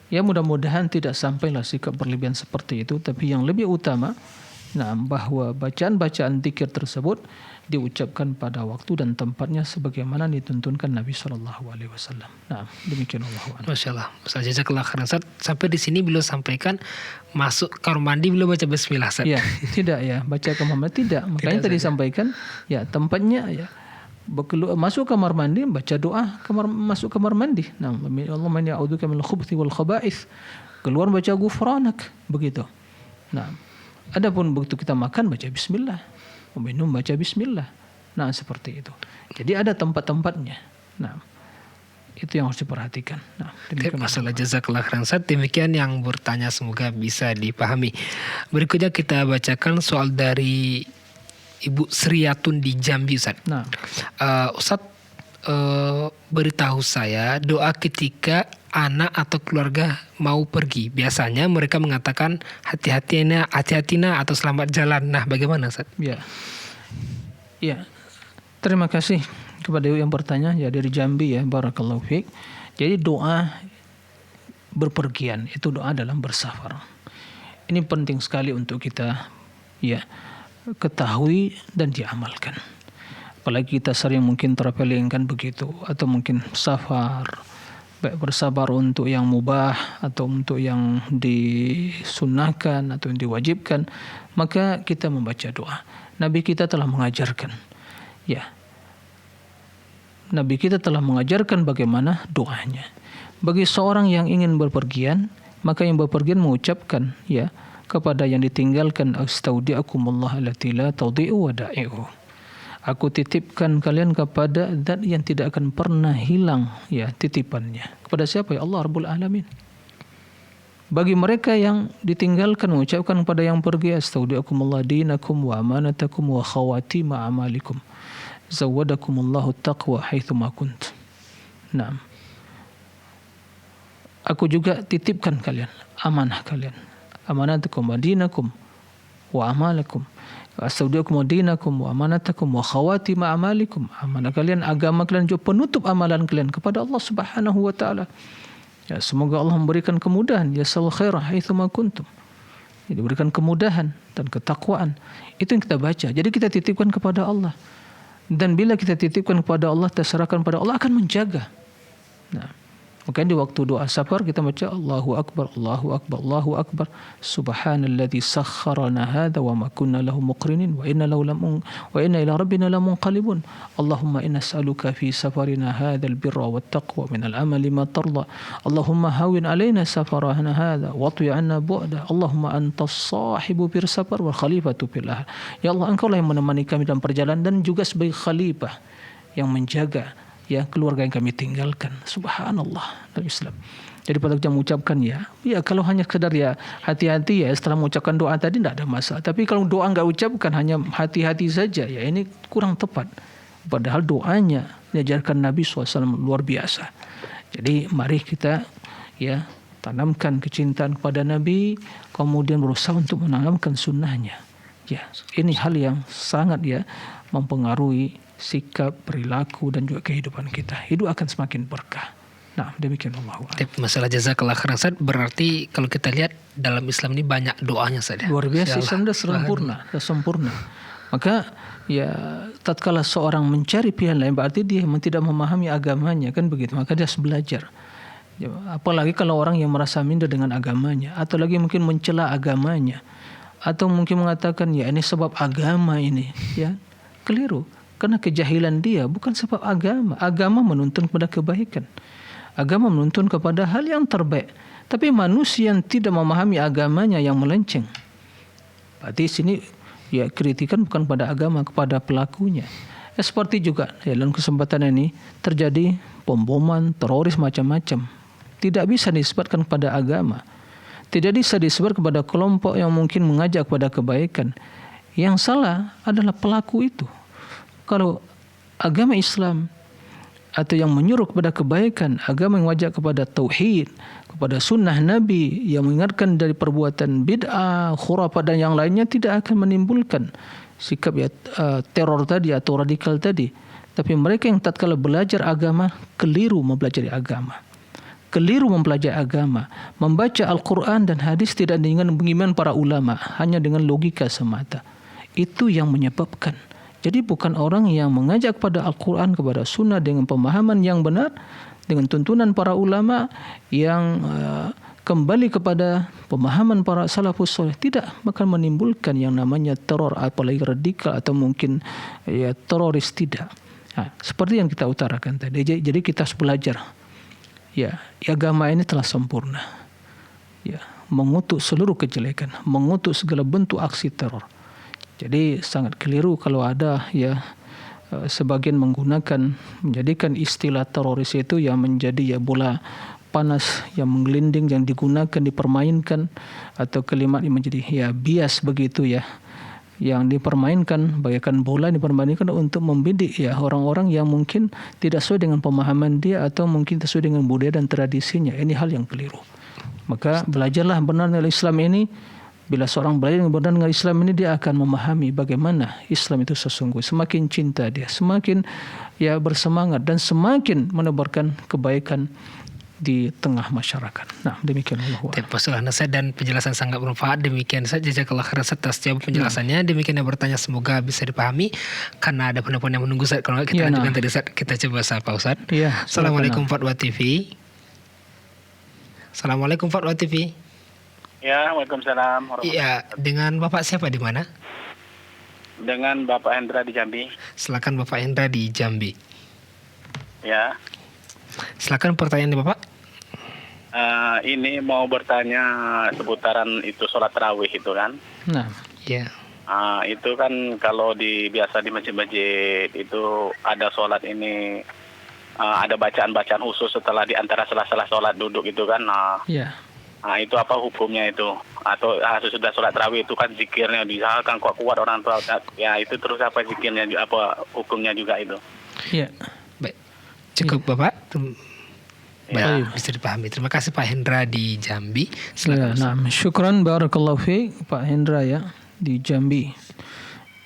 Mudah-mudahan tidak sampailah sikap berlebihan seperti itu, tapi yang lebih utama bahwa bacaan-bacaan zikir tersebut diucapkan pada waktu dan tempatnya sebagaimana dituntunkan Nabi Shallallahu Alaihi Wasallam. Demikian Allah. Masya Allah. Ustaz jazakallah khairan. Sampai di sini beliau sampaikan masuk kamar mandi beliau baca bismillah. Ya, tidak ya, baca kamar mandi tidak. Makanya tadi sampaikan tempatnya masuk kamar mandi baca doa masuk kamar mandi. Allahumma inni a'udzubika minal khubuthi wal khaba'ith. Keluar baca ghufranak, begitu. Adapun begitu kita makan baca bismillah, minum baca bismillah. Seperti itu. Jadi ada tempat-tempatnya. Itu yang harus diperhatikan. Masalah jazakallah khairan. Demikian yang bertanya, semoga bisa dipahami. Berikutnya kita bacakan soal dari Ibu Sriyatun di Jambi, Ustaz. Ustaz beritahu saya doa ketika anak atau keluarga mau pergi. Biasanya mereka mengatakan hati-hatina atau selamat jalan. Bagaimana, Ustaz? Ya. Terima kasih kepada yang bertanya dari Jambi barakallahu fiik. Jadi doa berpergian itu doa dalam bersafar. Ini penting sekali untuk kita ketahui dan diamalkan. Apalagi kita sering mungkin terpelengkan begitu, atau mungkin safar, baik bersabar untuk yang mubah atau untuk yang disunnahkan atau yang diwajibkan, maka kita membaca doa. Nabi kita telah mengajarkan. Nabi kita telah mengajarkan bagaimana doanya. Bagi seorang yang ingin berpergian, maka yang berpergian mengucapkan kepada yang ditinggalkan, astaudi'akumullah allati la tadhi'u wada'i'u. Aku titipkan kalian kepada zat yang tidak akan pernah hilang titipannya. Kepada siapa? Allah Rabbul Alamin. Bagi mereka yang ditinggalkan mengucapkan kepada yang pergi, astaudi'akumullah dinakum wa amanatakum wa khawatima amalikum. Zawadakumullahu taqwa haitsu ma kunt. Aku juga titipkan kalian, amanah kalian. Amanatakum wa dinakum wa amalakum. Astaudi'akum dinakum wa amanatakum wa khawatima amalikum. Amanah kalian, agama kalian, juga penutup amalan kalian kepada Allah Subhanahu wa taala. Semoga Allah memberikan kemudahan, yasal khairah haitsu ma kuntum. Diberikan kemudahan dan ketakwaan. Itu yang kita baca. Jadi kita titipkan kepada Allah. Dan bila kita titipkan kepada Allah, terserahkan pada Allah, akan menjaga. Makanya di waktu doa safar kita baca Allahu Akbar, Allahu Akbar, Allahu Akbar. Subhanalladzi sakharana hadza wa ma kunna lahu muqrinin wa inna ila rabbina lamunqalibun. Allahumma inna nas'aluka fi safarina hadzal birra wat taqwa min al amali ma tarda. Allahumma hawwin alaina safarana hadza wa atwi 'anna bu'da. Allahumma antas sahibu fil safar wal khalifatu fil ahl. Ya Allah, Engkau lah yang menemani kami dalam perjalanan dan juga sebagai khalifah yang menjaga keluarga yang kami tinggalkan. Subhanallah dalam Islam. Jadi pada kita mengucapkan kalau hanya sekedar hati-hati setelah mengucapkan doa tadi tidak ada masalah. Tapi kalau doa enggak ucapkan, hanya hati-hati saja, ini kurang tepat. Padahal doanya diajarkan Nabi SAW luar biasa. Jadi mari kita tanamkan kecintaan kepada Nabi, kemudian berusaha untuk menanamkan sunnahnya. Ini hal yang sangat mempengaruhi sikap, perilaku dan juga kehidupan kita. Hidup akan semakin berkah. Nah, demikian Allah. Masalah jazakallah khairan Ustaz, berarti kalau kita lihat dalam Islam ini banyak doanya Ustaz. Luar biasa, Islam sudah sempurna. Maka ya tatkala seorang mencari pilihan lain berarti dia memang tidak memahami agamanya, kan begitu. Maka dia harus belajar. Ya, apalagi kalau orang yang merasa minder dengan agamanya, atau lagi mungkin mencela agamanya, atau mungkin mengatakan ya ini sebab agama ini, ya keliru. Karena kejahilan dia bukan sebab agama. Agama menuntun kepada kebaikan. Agama menuntun kepada hal yang terbaik. Tapi manusia yang tidak memahami agamanya yang melenceng. Berarti sini ya kritikan bukan pada agama, kepada pelakunya. Seperti juga dalam kesempatan ini terjadi pemboman, teroris macam-macam. Tidak bisa disebutkan kepada agama. Tidak bisa disebut kepada kelompok yang mungkin mengajak kepada kebaikan. Yang salah adalah pelaku itu. Kalau agama Islam atau yang menyuruh kepada kebaikan, agama yang wajib kepada tauhid, kepada sunnah Nabi, yang mengingatkan dari perbuatan bid'ah, khurafat dan yang lainnya, tidak akan menimbulkan sikap teror tadi atau radikal tadi. Tapi mereka yang tatkala belajar agama, keliru mempelajari agama. Keliru mempelajari agama. Membaca Al-Quran dan hadis tidak dengan pengiman para ulama, hanya dengan logika semata. Itu yang menyebabkan. Jadi bukan orang yang mengajak pada Al-Quran, kepada sunnah dengan pemahaman yang benar, dengan tuntunan para ulama yang kembali kepada pemahaman para salafus soleh, tidak akan menimbulkan yang namanya teror, apalagi radikal atau mungkin ya teroris, tidak. Nah, seperti yang kita utarakan tadi. Jadi kita harus belajar. Ya, agama ini telah sempurna. Ya, mengutuk seluruh kejelekan, mengutuk segala bentuk aksi teror. Jadi sangat keliru kalau ada ya sebagian menjadikan istilah teroris itu yang menjadi ya bola panas yang menggelinding, yang digunakan, dipermainkan, atau kalimat yang menjadi ya bias begitu ya, yang dipermainkan bagaikan bola dipermainkan untuk membidik ya orang-orang yang mungkin tidak sesuai dengan pemahaman dia atau mungkin sesuai dengan budaya dan tradisinya. Ini hal yang keliru. Maka belajarlah benar dengan Islam ini. Bila seorang belajar benar dengan Islam ini, dia akan memahami bagaimana Islam itu sesungguhnya. Semakin cinta dia, semakin ya bersemangat dan semakin menebarkan kebaikan di tengah masyarakat. Nah, demikian Allah. Masalah nasihat dan penjelasan sangat bermanfaat. Demikian saja, jazakallah khairan atas jawab penjelasannya. Demikian yang bertanya semoga bisa dipahami, karena ada penelpon yang menunggu Ustaz. Kalau kita lanjutkan tadi Ustaz, kita coba sapa Ustaz. Ya, Assalamualaikum Fatwa TV. Assalamualaikum Fatwa TV. Ya, waalaikumsalam. Iya, dengan Bapak siapa di mana? Dengan Bapak Hendra di Jambi. Silakan Bapak Hendra di Jambi. Ya. Silakan pertanyaan Bapak. Ini mau bertanya seputaran itu sholat tarawih itu kan? Nah, ya. Itu kan kalau biasa di masjid-masjid itu ada sholat ini, ada bacaan-bacaan khusus setelah di antara sela-sela sholat duduk itu kan? ya. Itu apa hukumnya itu? Atau sudah sholat tarawih itu kan zikirnya disahalkan kuat-kuat orang tua. Ya itu terus apa zikirnya, apa hukumnya juga itu? Ya. Baik. Cukup Bapak. Ya. Bisa dipahami. Terima kasih Pak Hendra di Jambi. Ya, nah, syukran barakallahu fiik Pak Hendra ya di Jambi.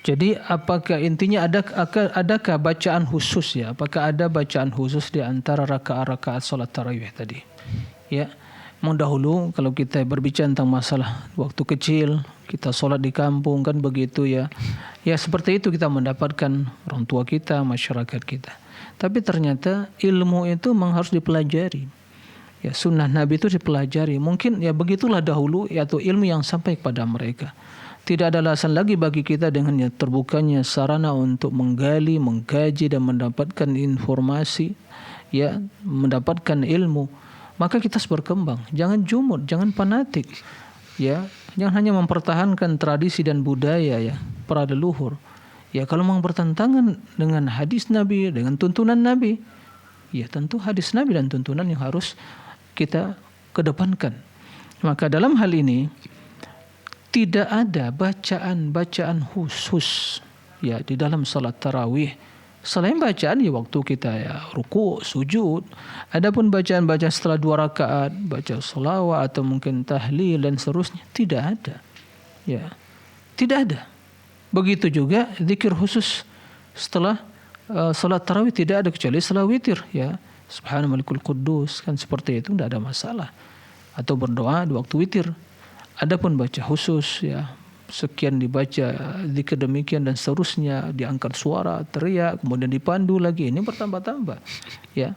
Jadi apakah intinya adakah bacaan khusus ya? Apakah ada bacaan khusus di antara rakaat-rakaat sholat tarawih tadi? Ya. Dahulu kalau kita berbicara tentang masalah waktu kecil, kita sholat di kampung kan begitu ya. Ya seperti itu kita mendapatkan orang tua kita, masyarakat kita. Tapi ternyata ilmu itu memang harus dipelajari. Ya sunnah Nabi itu dipelajari. Mungkin ya begitulah dahulu, yaitu ilmu yang sampai kepada mereka. Tidak ada alasan lagi bagi kita dengan terbukanya sarana untuk menggali, mengkaji dan mendapatkan informasi, ya mendapatkan ilmu. Maka kita harus berkembang, jangan jumud, jangan fanatik, ya, jangan hanya mempertahankan tradisi dan budaya ya para leluhur. Ya kalau memang bertentangan dengan hadis Nabi, dengan tuntunan Nabi, ya tentu hadis Nabi dan tuntunan yang harus kita kedepankan. Maka dalam hal ini tidak ada bacaan-bacaan khusus ya di dalam salat tarawih. Selain bacaan ya waktu kita ya ruku, sujud, adapun bacaan-bacaan setelah 2 rakaat, baca sholawat atau mungkin tahlil dan seterusnya tidak ada. Ya. Tidak ada. Begitu juga zikir khusus setelah salat tarawih tidak ada kecuali salat witir ya. Subhana Malikul Quddus, kan seperti itu tidak ada masalah. Atau berdoa di waktu witir. Adapun baca khusus ya, sekian dibaca zikir demikian dan seterusnya, diangkat suara, teriak, kemudian dipandu lagi, ini bertambah-tambah ya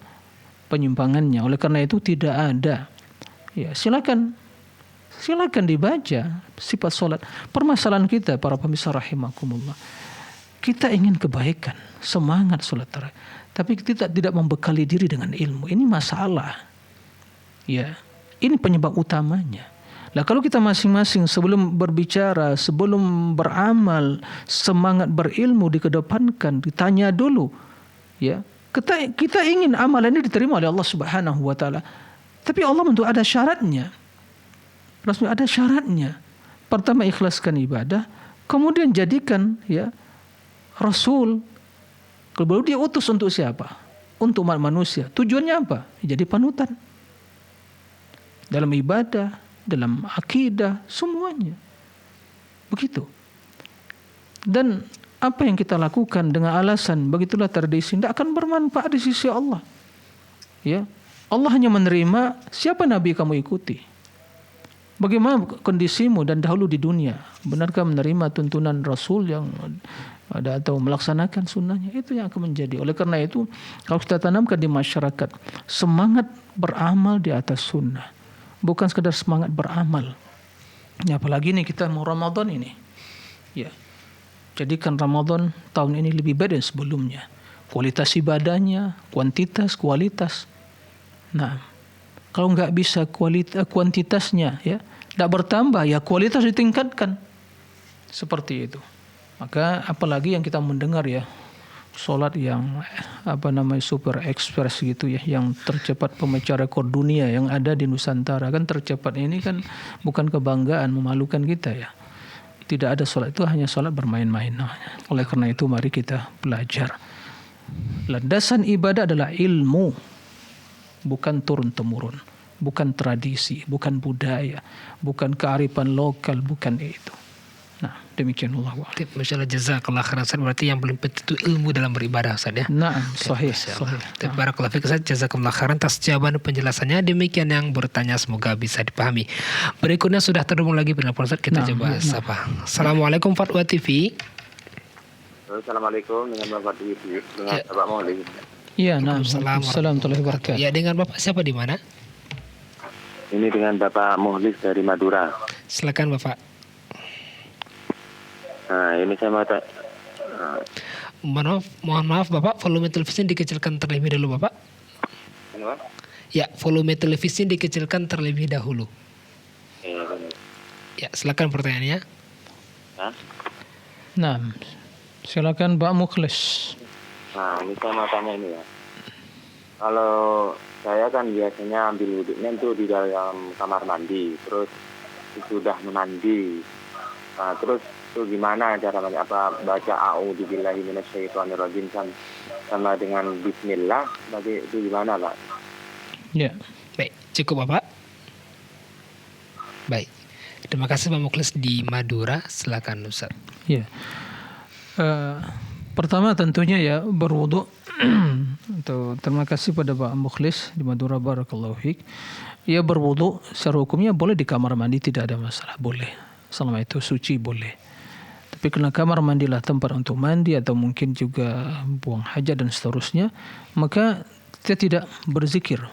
penyimpangannya. Oleh karena itu tidak ada. Ya, silakan dibaca sifat sholat. Permasalahan kita para pemirsa rahimakumullah, kita ingin kebaikan, semangat sholat tarawih, tapi kita tidak membekali diri dengan ilmu. Ini masalah. Ya, ini penyebab utamanya. Nah, kalau kita masing-masing sebelum berbicara, sebelum beramal, semangat berilmu dikedepankan, ditanya dulu, ya, kita ingin amalan ini diterima oleh Allah Subhanahu wa taala. Tapi Allah tentu ada syaratnya. Rasul ada syaratnya. Pertama, ikhlaskan ibadah, kemudian jadikan ya Rasul. Kalau dia utus untuk siapa? Untuk umat manusia. Tujuannya apa? Jadi panutan. Dalam ibadah, dalam akidah, semuanya. Begitu. Dan apa yang kita lakukan dengan alasan begitulah tradisi tidak akan bermanfaat di sisi Allah. Ya. Allah hanya menerima siapa nabi kamu ikuti. Bagaimana kondisimu dan dahulu di dunia? Benarkah menerima tuntunan Rasul yang ada atau melaksanakan sunnahnya? Itu yang akan menjadi. Oleh karena itu, kalau kita tanamkan di masyarakat semangat beramal di atas sunnah, bukan sekedar semangat beramal. Ya, apalagi ini kita mau Ramadan ini. Ya. Jadikan Ramadan tahun ini lebih baik dari sebelumnya. Kualitas ibadahnya, kualitas. Nah, kalau nggak bisa kuantitasnya ya, tidak bertambah, ya kualitas ditingkatkan. Seperti itu. Maka apalagi yang kita mendengar ya, sholat yang super ekspres gitu ya, yang tercepat pemecah rekor dunia yang ada di Nusantara. Kan tercepat ini kan bukan kebanggaan, memalukan kita ya. Tidak ada sholat itu hanya sholat bermain-main. Oleh karena itu mari kita belajar. Landasan ibadah adalah ilmu, bukan turun-temurun, bukan tradisi, bukan budaya, bukan kearifan lokal, bukan itu. Nah, demikian Allah. Masyaallah, jazakallah khairan. Berarti yang paling penting itu ilmu dalam beribadah, Ustaz ya. Nah, sahih. Barakallahu fiik, Ustaz. Jazakallah khairan atas jawaban penjelasannya. Demikian yang bertanya, semoga bisa dipahami. Berikutnya sudah terhubung lagi penelpon, Ustaz. Kita coba sapa. Assalamualaikum Fatwa TV. Assalamualaikum dengan Bapak TV, dengan Bapak Maulid. Iya, Assalamualaikum warahmatullahi wabarakatuh. Ya, dengan Bapak siapa di mana? Ini dengan Bapak Muhlis dari Madura. Silakan Bapak. Nah, ini saya mau Mohon maaf Bapak, volume televisi dikecilkan terlebih dahulu Bapak. Kenapa? Ya, volume televisi dikecilkan terlebih dahulu. Ya, silakan pertanyaannya. Nah, silakan Pak Mukhlis. Nah, ini saya mau tanya ini ya. Kalau saya kan biasanya ambil wudhunya itu di dalam kamar mandi, terus sudah mandi. Nah, terus itu gimana cara apa baca a'udzubillahi minasyaitonirrajim sama dengan bismillah, bagi itu gimana, Pak? Ya. Baik, cukup Bapak. Baik. Terima kasih Pak Mukhlis di Madura. Silakan Ustaz. Ya. Pertama tentunya ya berwudu. Terima kasih pada Pak Mukhlis di Madura, barakallahu fiik. Ya, berwudu secara hukumnya boleh di kamar mandi, tidak ada masalah, boleh. Selama itu suci boleh. Tapi karena kamar mandilah tempat untuk mandi atau mungkin juga buang hajat dan seterusnya, maka kita tidak berzikir,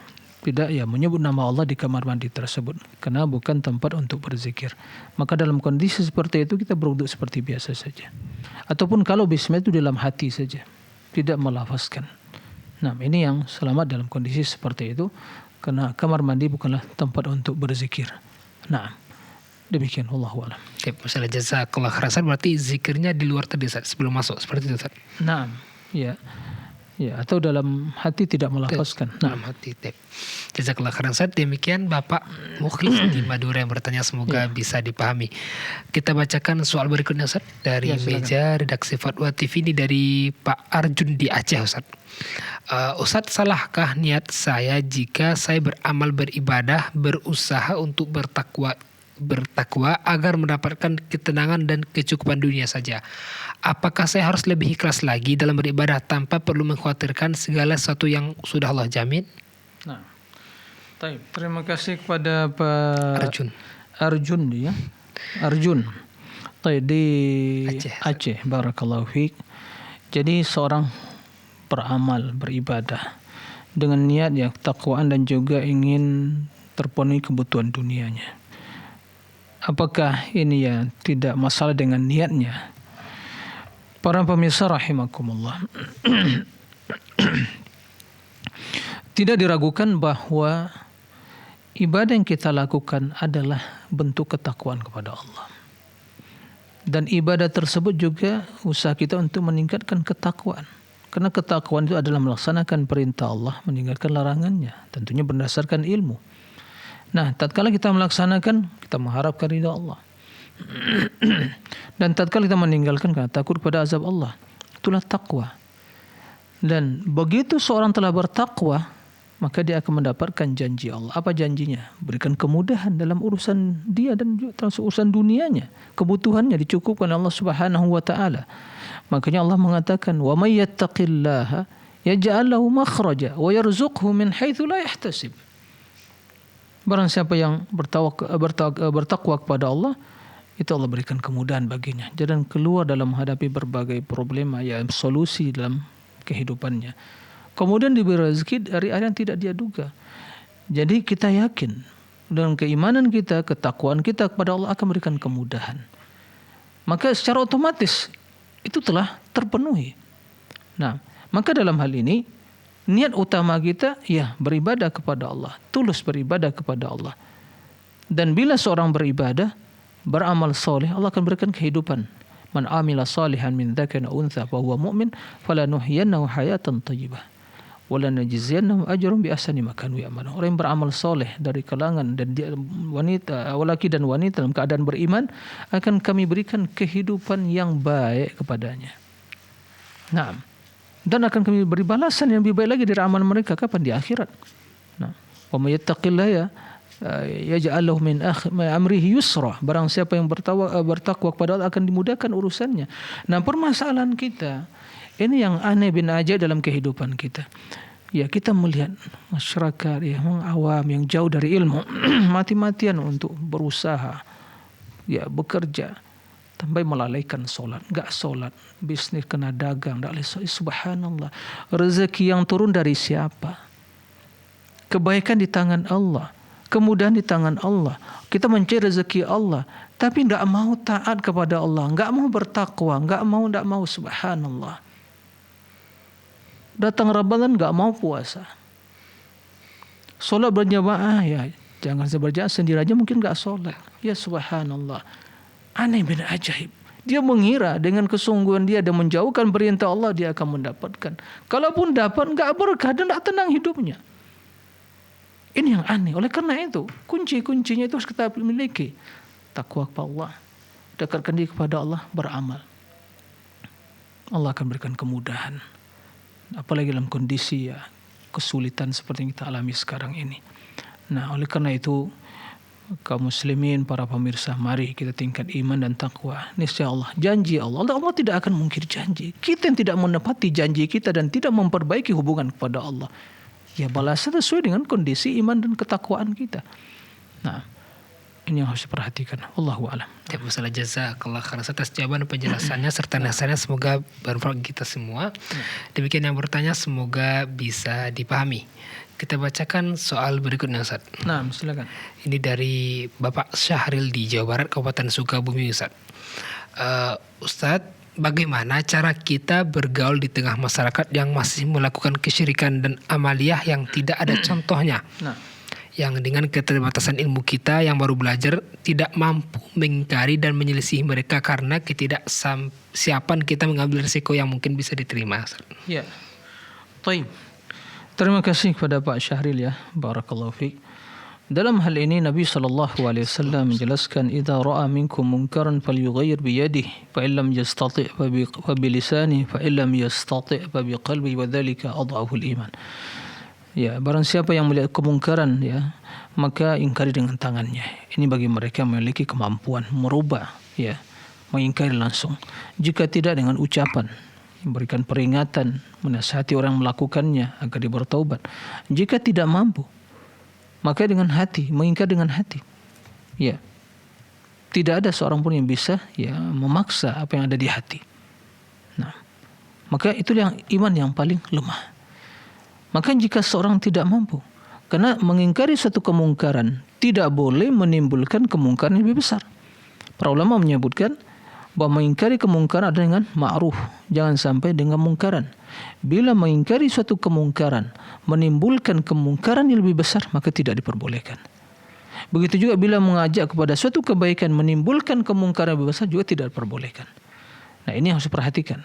tidak ya menyebut nama Allah di kamar mandi tersebut, karena bukan tempat untuk berzikir. Maka dalam kondisi seperti itu kita berwudu seperti biasa saja. Ataupun kalau bismillah itu dalam hati saja, tidak melafazkan. Nah, ini yang selamat dalam kondisi seperti itu, karena kamar mandi bukanlah tempat untuk berzikir. Nah, demikian wallahu a'lam. Oke, masalah jazakallah khairan, berarti zikirnya di luar tadi sebelum masuk, seperti itu Ustaz. Nah, ya. Ya, atau dalam hati tidak melafazkan. Dalam hati. Jazakallah khairan Ustaz. Demikian Bapak Mukhlis di Madura yang bertanya, semoga bisa dipahami. Kita bacakan soal berikutnya Ustaz dari meja redaksi Fatwa TV ini dari Pak Arjun di Aceh Ustaz. Ustaz, salahkah niat saya jika saya beramal beribadah, berusaha untuk bertakwa agar mendapatkan ketenangan dan kecukupan dunia saja. Apakah saya harus lebih ikhlas lagi dalam beribadah tanpa perlu mengkhawatirkan segala sesuatu yang sudah Allah jamin? Nah, terima kasih kepada Pak Arjun ya. Arjun. Di Aceh. Barakallahu fiik. Jadi seorang beramal, beribadah dengan niat ya takwaan dan juga ingin terpenuhi kebutuhan dunianya. Apakah ini ya tidak masalah dengan niatnya? Para pemirsa rahimakumullah. Tidak diragukan bahwa ibadah yang kita lakukan adalah bentuk ketakwaan kepada Allah. Dan ibadah tersebut juga usaha kita untuk meningkatkan ketakwaan. Karena ketakwaan itu adalah melaksanakan perintah Allah, meninggalkan larangannya. Tentunya berdasarkan ilmu. Nah, tatkala kita melaksanakan, kita mengharapkan ridha Allah. Dan tatkala kita meninggalkan karena takut kepada azab Allah. Itulah takwa. Dan begitu seorang telah bertakwa, maka dia akan mendapatkan janji Allah. Apa janjinya? Berikan kemudahan dalam urusan dia dan juga dalam urusan dunianya. Kebutuhannya dicukupkan Allah Subhanahu wa taala. Makanya Allah mengatakan, "Wa may yattaqillaha yaj'al lahu makhraja wa yarzuqhu min haitsu la yahtasib." Barang siapa yang bertakwa kepada Allah, itu Allah berikan kemudahan baginya. Jalan keluar dalam menghadapi berbagai problema, ya solusi dalam kehidupannya. Kemudian diberi rezeki dari arah yang tidak dia duga. Jadi kita yakin dengan keimanan kita, ketakwaan kita kepada Allah akan memberikan kemudahan. Maka secara otomatis itu telah terpenuhi. Nah, maka dalam hal ini niat utama kita ya beribadah kepada Allah, tulus beribadah kepada Allah. Dan bila seorang beribadah, beramal soleh, Allah akan berikan kehidupan. Man amila salihan min dzakarin aw untha fa huwa mu'min falanuhyiyannahu hayatan thayyibah wa lanajziyannahum ajrahum bi ahsani ma kanu ya'malun. Orang yang beramal soleh dari kalangan dan dia wanita, laki dan wanita dalam keadaan beriman, akan kami berikan kehidupan yang baik kepadanya. Nah, dan akan kami beri balasan yang lebih baik lagi dari amal mereka kapan di akhirat. Nah, wa may yattaqillaha yaj'al lahu min amrihi yusra. Barang siapa yang bertakwa kepada Allah akan dimudahkan urusannya. Nah, permasalahan kita ini yang aneh bin ajaib dalam kehidupan kita. Ya, kita melihat masyarakat yang awam yang jauh dari ilmu mati-matian untuk berusaha, ya bekerja, sampai melalaikan solat, enggak solat, bisnis kena dagang, enggak boleh. Subhanallah. Rezeki yang turun dari siapa? Kebaikan di tangan Allah. Kemudahan di tangan Allah. Kita mencari rezeki Allah, tapi tidak mau taat kepada Allah, tidak mau bertakwa, tidak mau, subhanallah. Datang Ramadan tidak mau puasa. Solat berjamaah, ya jangan berjamaah sendiri aja mungkin tidak solat. Ya subhanallah. Aneh bin ajaib. Dia mengira dengan kesungguhan dia dan menjauhkan perintah Allah dia akan mendapatkan. Kalaupun dapat tidak berkah dan tidak tenang hidupnya. Ini yang aneh. Oleh karena itu, kunci-kuncinya itu harus kita miliki. Takwa kepada Allah, dekatkan diri kepada Allah, beramal. Allah akan berikan kemudahan. Apalagi dalam kondisi ya kesulitan seperti yang kita alami sekarang ini. Nah, oleh karena itu, kaum muslimin, para pemirsa, mari kita tingkat iman dan takwa. Niscaya Allah, janji Allah tidak akan mungkir janji. Kita yang tidak menepati janji kita dan tidak memperbaiki hubungan kepada Allah, ya balasan sesuai dengan kondisi iman dan ketakwaan kita. Nah, ini yang harus diperhatikan. Allahu a'lam. Ya, masalah jazakallah khairan atas jawaban penjelasannya serta nasihatnya, semoga bermanfaat kita semua. Demikian yang bertanya, semoga bisa dipahami. Kita bacakan soal berikutnya, Ustaz. Nah, silakan. Ini dari Bapak Syahril di Jawa Barat, Kabupaten Sukabumi, Ustaz. Ustaz, bagaimana cara kita bergaul di tengah masyarakat yang masih melakukan kesyirikan dan amaliyah yang tidak ada contohnya? Nah, yang dengan keterbatasan ilmu kita yang baru belajar tidak mampu mengingkari dan menyelisihi mereka karena ketidaksiapan kita mengambil risiko yang mungkin bisa diterima. Ya. Baik. Terima kasih kepada Pak Syahril ya. Barakallahu fiik. Dalam hal ini Nabi SAW menjelaskan, idza ra'a minkum munkaran falyughayyir bi yadihi fa illam yastati' fa bi lisanihi fa illam yastati' fa bi qalbihi wa dzalika adhaful iman. Ya, barang siapa yang melihat kemungkaran, ya, maka ingkari dengan tangannya. Ini bagi mereka yang memiliki kemampuan merubah, ya, mengingkari langsung. Jika tidak, dengan ucapan, memberikan peringatan, menasihati orang melakukannya agar dia bertaubat. Jika tidak mampu, maka dengan hati, mengingkar dengan hati. Ya. Tidak ada seorang pun yang bisa, ya, memaksa apa yang ada di hati. Nah, maka itulah yang iman yang paling lemah. Maka jika seorang tidak mampu, karena mengingkari suatu kemungkaran tidak boleh menimbulkan kemungkaran yang lebih besar. Para ulama menyebutkan bahwa mengingkari kemungkaran ada dengan ma'ruf, jangan sampai dengan mungkaran. Bila mengingkari suatu kemungkaran menimbulkan kemungkaran yang lebih besar, maka tidak diperbolehkan. Begitu juga bila mengajak kepada suatu kebaikan menimbulkan kemungkaran yang lebih besar, juga tidak diperbolehkan. Nah, ini harus diperhatikan.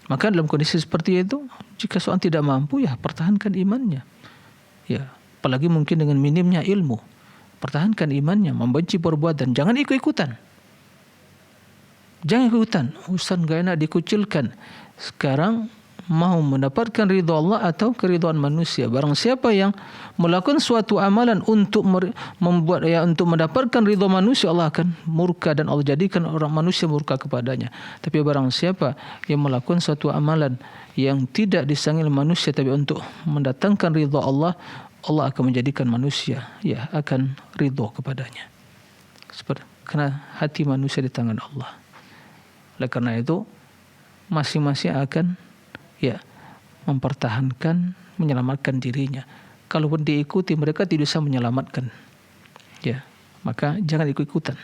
Maka dalam kondisi seperti itu, jika seorang tidak mampu, ya pertahankan imannya. Ya, apalagi mungkin dengan minimnya ilmu, pertahankan imannya, membenci perbuatan, jangan ikut-ikutan. Jangan ikutan, Ustaz gak enak dikucilkan. Sekarang mau mendapatkan ridha Allah atau keridhaan manusia. Barang siapa yang melakukan suatu amalan untuk membuat, ya, untuk mendapatkan ridha manusia, Allah akan murka dan Allah jadikan orang manusia murka kepadanya. Tapi barang siapa yang melakukan suatu amalan yang tidak disangil manusia tapi untuk mendatangkan ridha Allah, Allah akan menjadikan manusia, ya, akan ridha kepadanya. Karena hati manusia di tangan Allah. Oleh karena itu, masing-masing akan, ya, mempertahankan, menyelamatkan dirinya. Kalaupun diikuti, mereka tidak bisa menyelamatkan. Ya, maka jangan ikut-ikutan.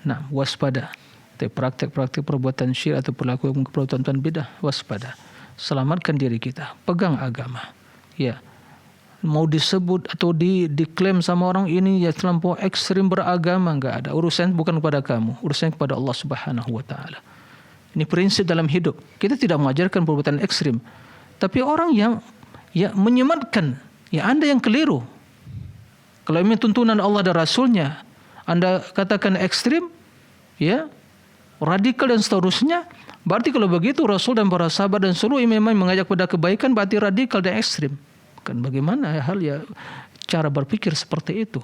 Nah, waspada. Praktek-praktek perbuatan syirik atau perbuatan bidah, waspada. Selamatkan diri kita. Pegang agama. Ya, mau disebut atau diklaim sama orang ini ya terlampau ekstrim beragama, enggak ada. Urusan bukan kepada kamu, urusan kepada Allah Subhanahu wa taala. Ini prinsip dalam hidup. Kita tidak mengajarkan perbuatan ekstrim. Tapi orang yang, ya, menyematkan, ya, Anda yang keliru. Kalau ini tuntunan Allah dan Rasulnya, Anda katakan ekstrim, ya, radikal dan seterusnya, berarti kalau begitu Rasul dan para sahabat dan seluruh imam mengajak pada kebaikan, berarti radikal dan ekstrim. Kan bagaimana hal, ya, cara berpikir seperti itu?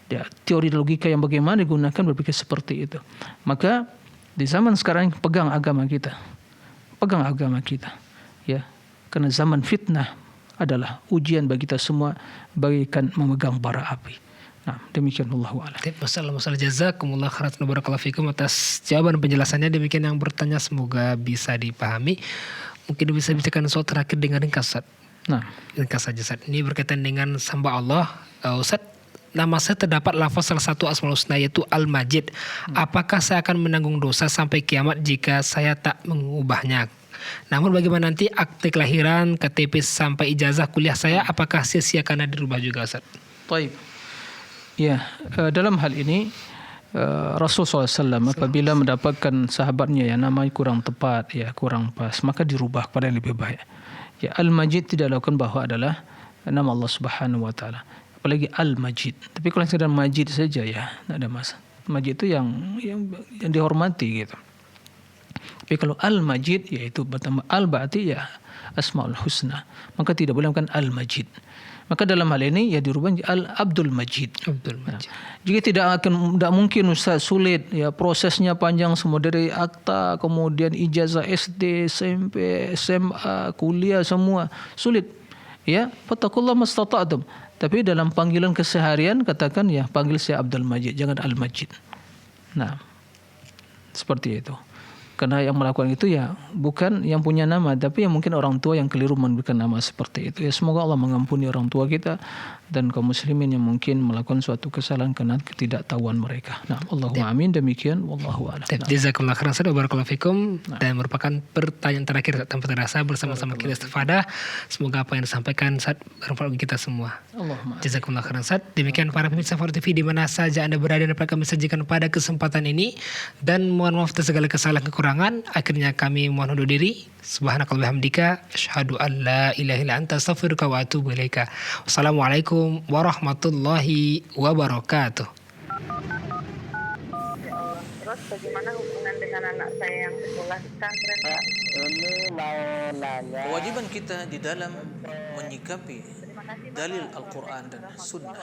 Ya, teori logika yang bagaimana digunakan berpikir seperti itu. Maka di zaman sekarang pegang agama kita. Pegang agama kita. Ya, karena zaman fitnah adalah ujian bagi kita semua bagaikan memegang bara api. Nah, demikian Allahu a'lam. Masalah jazakumullah khairan barakallahu fikum atas jawaban penjelasannya. Demikian yang bertanya semoga bisa dipahami. Mungkin bisa bicarakan soal terakhir dengan ringkas, Ustaz. Nah, ringkas saja, Ustaz. Ini berkaitan dengan hamba Allah, Ustaz. Nama saya terdapat lafaz salah satu Asmaul Husna yaitu Al-Majid. Apakah saya akan menanggung dosa sampai kiamat jika saya tak mengubahnya? Namun bagaimana nanti akte kelahiran, KTP sampai ijazah kuliah saya, apakah sia-sia karena dirubah juga, Ustaz? Baik. Ya, dalam hal ini Rasulullah SAW apabila mendapatkan sahabatnya yang namanya kurang tepat, ya, kurang pas, maka dirubah kepada yang lebih baik. Ya, Al-Majid tidak lakukan bahwa adalah nama Allah Subhanahu wa taala. Apalagi Al-Majid. Tapi kalau sekedar Majid saja, ya, tidak ada masalah. Majid itu yang dihormati gitu. Tapi kalau Al-Majid, yaitu bertambah Al berarti, ya, Asmaul Husna, maka tidak boleh menggunakan Al-Majid. Maka dalam hal ini, ya, dirubah Al-Abdul Majid. Abdul Majid. Nah, jika tidak mungkin Ustaz, sulit, ya, prosesnya panjang semua dari akta, kemudian ijazah SD, SMP, SMA, kuliah semua sulit. Ya, fattaqullaha mastata'tum. Tapi dalam panggilan keseharian katakan, ya, panggil saya Abdul Majid, jangan Al-Majid. Nah, seperti itu. Karena yang melakukan itu, ya, bukan yang punya nama, tapi yang mungkin orang tua yang keliru memberikan nama seperti itu. Ya, semoga Allah mengampuni orang tua kita dan kaum muslimin yang mungkin melakukan suatu kesalahan karena ketidaktahuan mereka. Nah, Allahumma amin. Demikian, wallahu a'lam. Jazakumullah khairan wa barakallahu fikum. Dan merupakan pertanyaan terakhir tanpa terasa bersama-sama kita istifadah. Semoga apa yang disampaikan saat bermanfaat bagi kita semua. Allahumma amin. Jazakumullah khairan. Demikian para pemirsa Faro TV di mana saja Anda berada dapat kami sajikan pada kesempatan ini, dan mohon maaf atas segala kesalahan kekurangan. Akhirnya kami mohon undur diri. Subhanakallahumma hamdika asyhadu an la ilaha illa anta astaghfiruka wa atubu ilaika. Wassalamualaikum warahmatullahi wabarakatuh. Ya Allah. Terus bagaimana hubungan dengan anak saya yang sekolah di pesantren? Ini mau nanya. Kewajiban kita di dalam menyikapi dalil Al-Quran dan Sunnah.